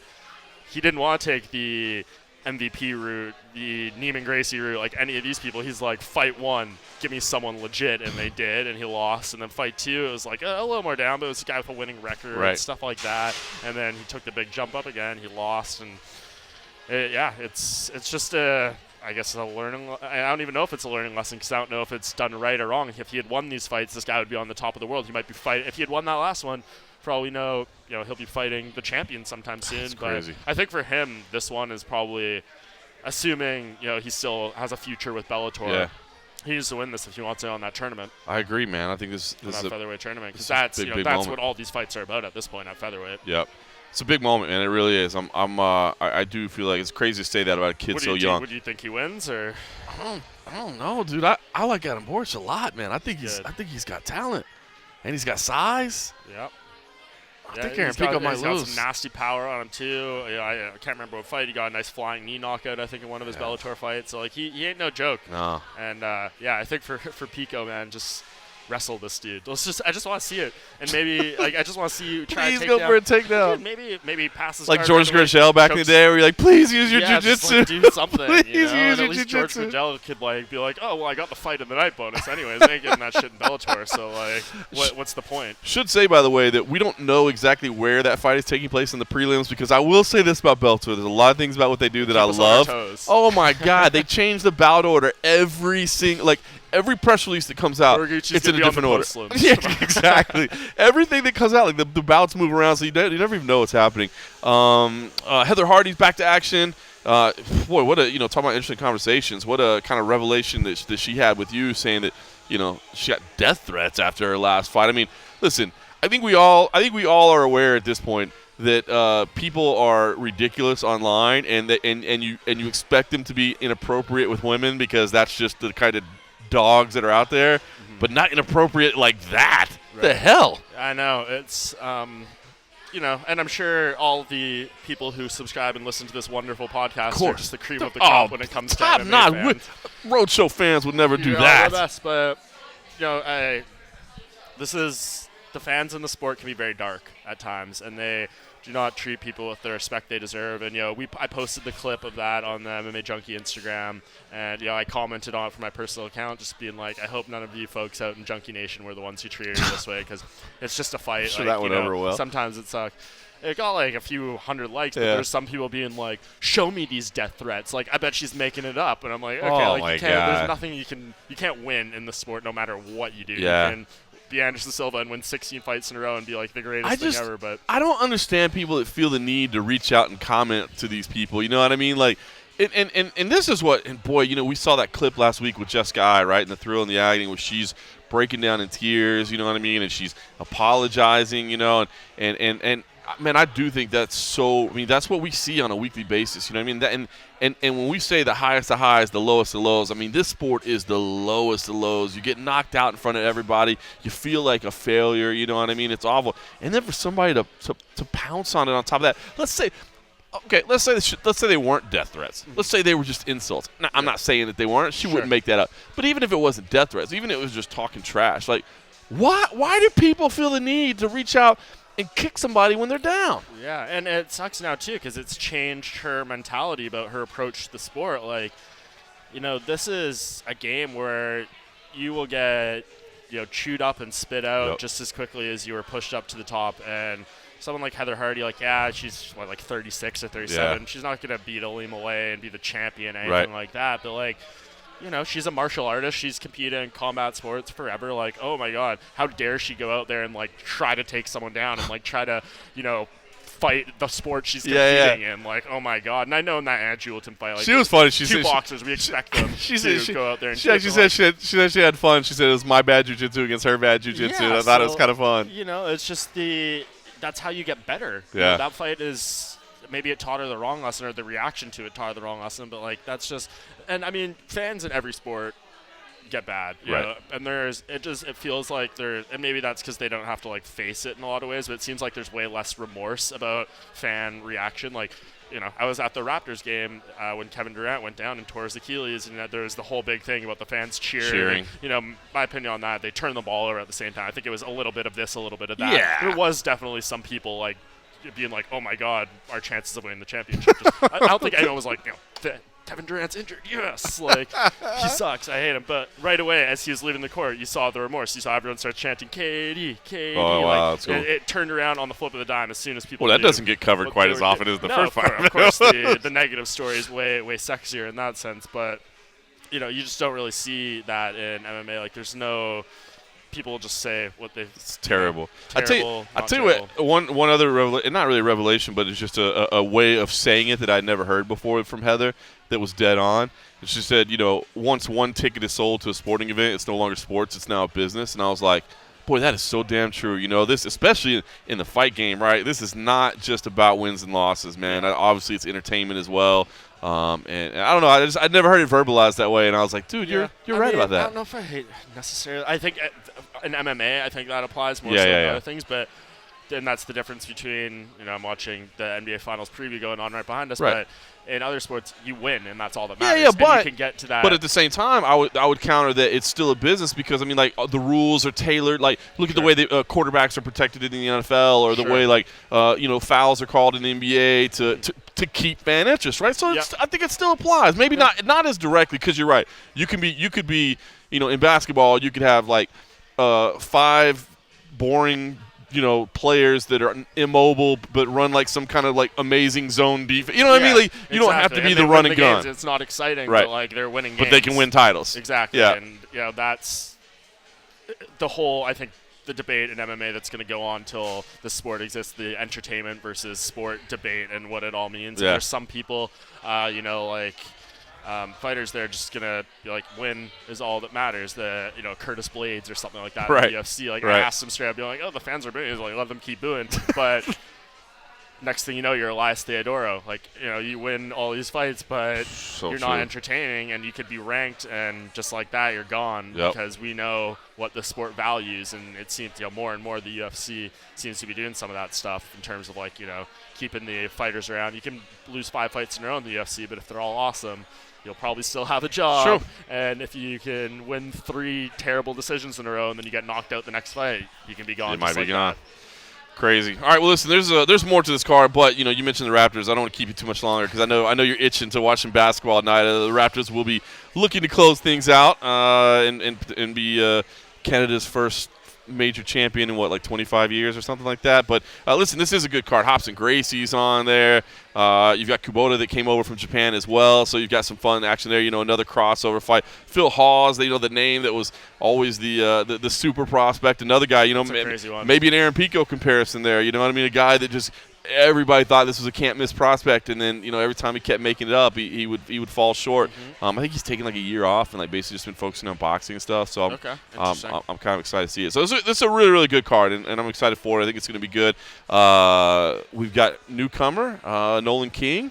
he didn't want to take the MVP route, the Neiman Gracie route, like any of these people. He's like, fight one, give me someone legit, and they did, and he lost. And then fight two, it was like a little more down, but it was a guy with a winning record and stuff like that. And then he took the big jump up again, he lost, and it's just I guess a learning. I don't even know if it's a learning lesson because I don't know if it's done right or wrong. If he had won these fights, this guy would be on the top of the world. He might be fighting. If he had won that last one, for all we know, he'll be fighting the champion sometime soon. That's but crazy. I think for him, this one is probably, assuming he still has a future with Bellator. Yeah. He needs to win this if he wants to on that tournament. I agree, man. I think this is that featherweight tournament, because that's that's big that's moment. what all these fights are about at this point at featherweight. Yep. It's a big moment, man. It really is. I do feel like it's crazy to say that about a kid so young. Would you think he wins, or? I don't know, dude. I like Adam Boric a lot, man. I think he's got talent, and he's got size. Yep. I think Aaron Pico might lose. He's got some nasty power on him too. I can't remember what fight he got. A nice flying knee knockout, I think, in one of his Bellator fights. So like he ain't no joke. No. And I think for Pico, man, just wrestle this dude. I just want to see it, and maybe I just want to see you try. Please go for a takedown. Dude, maybe pass his like George Gurgel back in the day, where you're like, please use your jiu-jitsu. Just, do something. Please use at your least George jiu-jitsu. Gurgel could be like, oh well, I got the fight of the night bonus. Anyways, I ain't getting that shit in Bellator. So what's the point? Should say, by the way, that we don't know exactly where that fight is taking place in the prelims, because I will say this about Bellator: there's a lot of things about what they do that I love. Oh my God, they change the bout order every press release that comes out, it's in a different order. Yeah, exactly. Everything that comes out, like the bouts move around, so you never even know what's happening. Heather Hardy's back to action. Boy, what a talking about interesting conversations. What a kind of revelation that she had with you, saying that she got death threats after her last fight. I mean, listen, I think we all are aware at this point that people are ridiculous online, and you expect them to be inappropriate with women because that's just the kind of dogs that are out there, but not inappropriate like that. Right. The hell? I know. It's, and I'm sure all the people who subscribe and listen to this wonderful podcast are just the cream of the crop when it comes to MMA fans. Roadshow fans would never do that. All the best, but, the fans in the sport can be very dark at times, and they do not treat people with the respect they deserve. And I posted the clip of that on the MMA Junkie Instagram, and I commented on it from my personal account, just being like, I hope none of you folks out in Junkie Nation were the ones who treated her this way, because it's just a fight. Sure, that went over well. Sometimes it sucks. It got like a few hundred likes, but there's some people being like, show me these death threats. Like, I bet she's making it up. And I'm like, okay, there's nothing you can't win in the sport no matter what you do. Yeah. You can be Anderson Silva and win 16 fights in a row and be like the greatest thing ever. But I don't understand people that feel the need to reach out and comment to these people. You know what I mean? Like, and this is what, and boy, we saw that clip last week with Jessica Eye, right? And the thrill and the agony where she's breaking down in tears, you know what I mean? And she's apologizing, and man, I do think that's so. I mean, that's what we see on a weekly basis. You know what I mean? And when we say the highest of highs, the lowest of lows, I mean, this sport is the lowest of lows. You get knocked out in front of everybody. You feel like a failure. You know what I mean? It's awful. And then for somebody to pounce on it on top of that, let's say they weren't death threats. Let's say they were just insults. Now, I'm not saying that they weren't. She wouldn't make that up. But even if it wasn't death threats, even if it was just talking trash, like, why do people feel the need to reach out and kick somebody when they're down? Yeah, and it sucks now, too, because it's changed her mentality about her approach to the sport. Like, this is a game where you will get, chewed up and spit out just as quickly as you were pushed up to the top. And someone like Heather Hardy, she's, 36 or 37. Yeah. She's not going to beat Aleem away and be the champion or anything like that. But, she's a martial artist. She's competed in combat sports forever. Like, oh, my God, how dare she go out there and, try to take someone down and, try to, fight the sport she's competing in. Like, oh, my God. And I know in that Anna Jewelton fight, she was funny. She two boxers, we expect them to go out there and she said she had fun. She said it was my bad jiu-jitsu against her bad jiu-jitsu. Yeah, I thought it was kind of fun. It's just that's how you get better. Yeah. That fight is – maybe it taught her the wrong lesson or the reaction to it taught her the wrong lesson, but, that's just – and, I mean, fans in every sport get bad. You know? And it feels like and maybe that's because they don't have to, face it in a lot of ways, but it seems like there's way less remorse about fan reaction. I was at the Raptors game when Kevin Durant went down and tore his Achilles, and there was the whole big thing about the fans cheering. My opinion on that, they turned the ball over at the same time. I think it was a little bit of this, a little bit of that. Yeah. There was definitely some people, being like, oh, my God, our chances of winning the championship. I don't think anyone was like, Kevin Durant's injured. Yes. He sucks. I hate him. But right away, as he was leaving the court, you saw the remorse. You saw everyone start chanting, KD, KD. Oh, wow, that's cool. It turned around on the flip of the dime as soon as people that doesn't get covered quite as often as the first fight. Of course, the negative story is way, way sexier in that sense. But, you just don't really see that in MMA. There's no – people just say what they've. It's terrible. I tell you what. One other not really a revelation, but it's just a way of saying it that I'd never heard before from Heather that was dead on. And she said, once one ticket is sold to a sporting event, it's no longer sports; it's now a business. And I was like, boy, that is so damn true. This, especially in the fight game, right? This is not just about wins and losses, man. Obviously, it's entertainment as well. And I don't know. I'd never heard it verbalized that way, and I was like, dude, you're right about that. I don't know if I hate necessarily. I think in MMA, I think that applies more than other things, but then that's the difference between I'm watching the NBA Finals preview going on right behind us, but in other sports, you win, and that's all that matters. But you can get to that. But at the same time, I would counter that it's still a business because the rules are tailored. Look at the way the quarterbacks are protected in the NFL, or the way fouls are called in the NBA to keep fan interest, right? So I think it still applies. Maybe not as directly, because you're right. You could be in basketball, you could have 5 boring players that are immobile but run some kind of amazing zone defense. You know what I mean? You don't have to be the run and gun. Games. It's not exciting, right? But they're winning games. But they can win titles. Exactly. Yeah. And that's the whole, I think, the debate in MMA that's going to go on till the sport exists, the entertainment versus sport debate and what it all means. Yeah. And there's some people, fighters, they're just gonna be win is all that matters. The Curtis Blades or something like that. Right. In the UFC, I asked them straight up, be oh, the fans are booing. He's let them keep booing. But next thing you know, you're Elias Theodoro. You win all these fights, but you're not entertaining, and you could be ranked, and just like that, you're gone. Yep. Because we know what the sport values, and it seems more and more the UFC seems to be doing some of that stuff in terms of keeping the fighters around. You can lose 5 fights in a row in the UFC, but if they're all awesome, you'll probably still have a job. Sure. And if you can win 3 terrible decisions in a row and then you get knocked out the next fight, you can be gone. You might be gone. Crazy. All right, well, listen, there's more to this card, but you mentioned the Raptors. I don't want to keep you too much longer because I know you're itching to watch some basketball at night. The Raptors will be looking to close things out and be Canada's first major champion in like 25 years or something like that. But listen, this is a good card. Hobson Gracie's on there. You've got Kubota that came over from Japan as well, so you've got some fun action there. Another crossover fight. Phil Hawes, the name that was always the super prospect. Another guy, maybe an Aaron Pico comparison there. You know what I mean? A guy that just everybody thought this was a can't miss prospect, and then every time he kept making it up, he would fall short. I think he's taken like a year off and like basically just been focusing on boxing and stuff. So I'm kind of excited to see it. So this is a really, really good card, and I'm excited for it. I think it's going to be good. We've got newcomer Nolan King.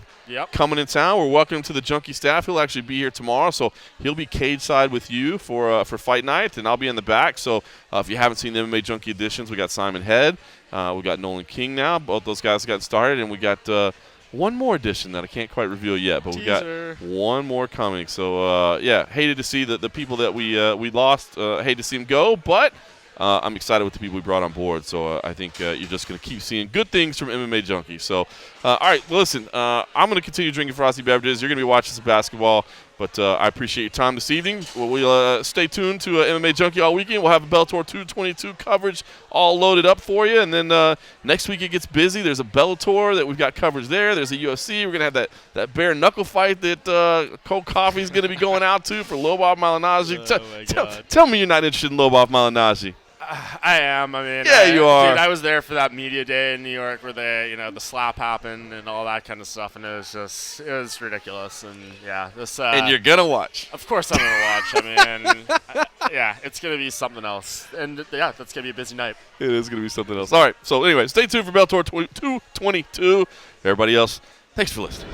Coming in town. We're welcoming him to the Junkie staff. He'll actually be here tomorrow, so he'll be cage side with you for fight night, and I'll be in the back. So if you haven't seen the MMA Junkie editions, we got Simon Head, we got Nolan King now. Both those guys got started, and we got one more edition that I can't quite reveal yet, but we got one more coming. So hated to see the people that we lost. Hated to see them go, but I'm excited with the people we brought on board, so I think you're just going to keep seeing good things from MMA Junkie. So, all right, listen, I'm going to continue drinking frosty beverages. You're going to be watching some basketball, but I appreciate your time this evening. We'll stay tuned to MMA Junkie all weekend. We'll have Bellator 222 coverage all loaded up for you, and then next week it gets busy. There's a Bellator that we've got coverage there. There's a UFC. We're going to have that bare knuckle fight that Cold Coffee's going to be going out to for Lobov Malignaggi. Tell me you're not interested in Lobov Malignaggi. I am. I mean, you are. Dude, I was there for that media day in New York where the slap happened and all that kind of stuff, and it was ridiculous. And this. And you're gonna watch. Of course, I'm gonna watch. I mean, it's gonna be something else, and that's gonna be a busy night. It is gonna be something else. All right. So anyway, stay tuned for Bellator 222. Everybody else, thanks for listening.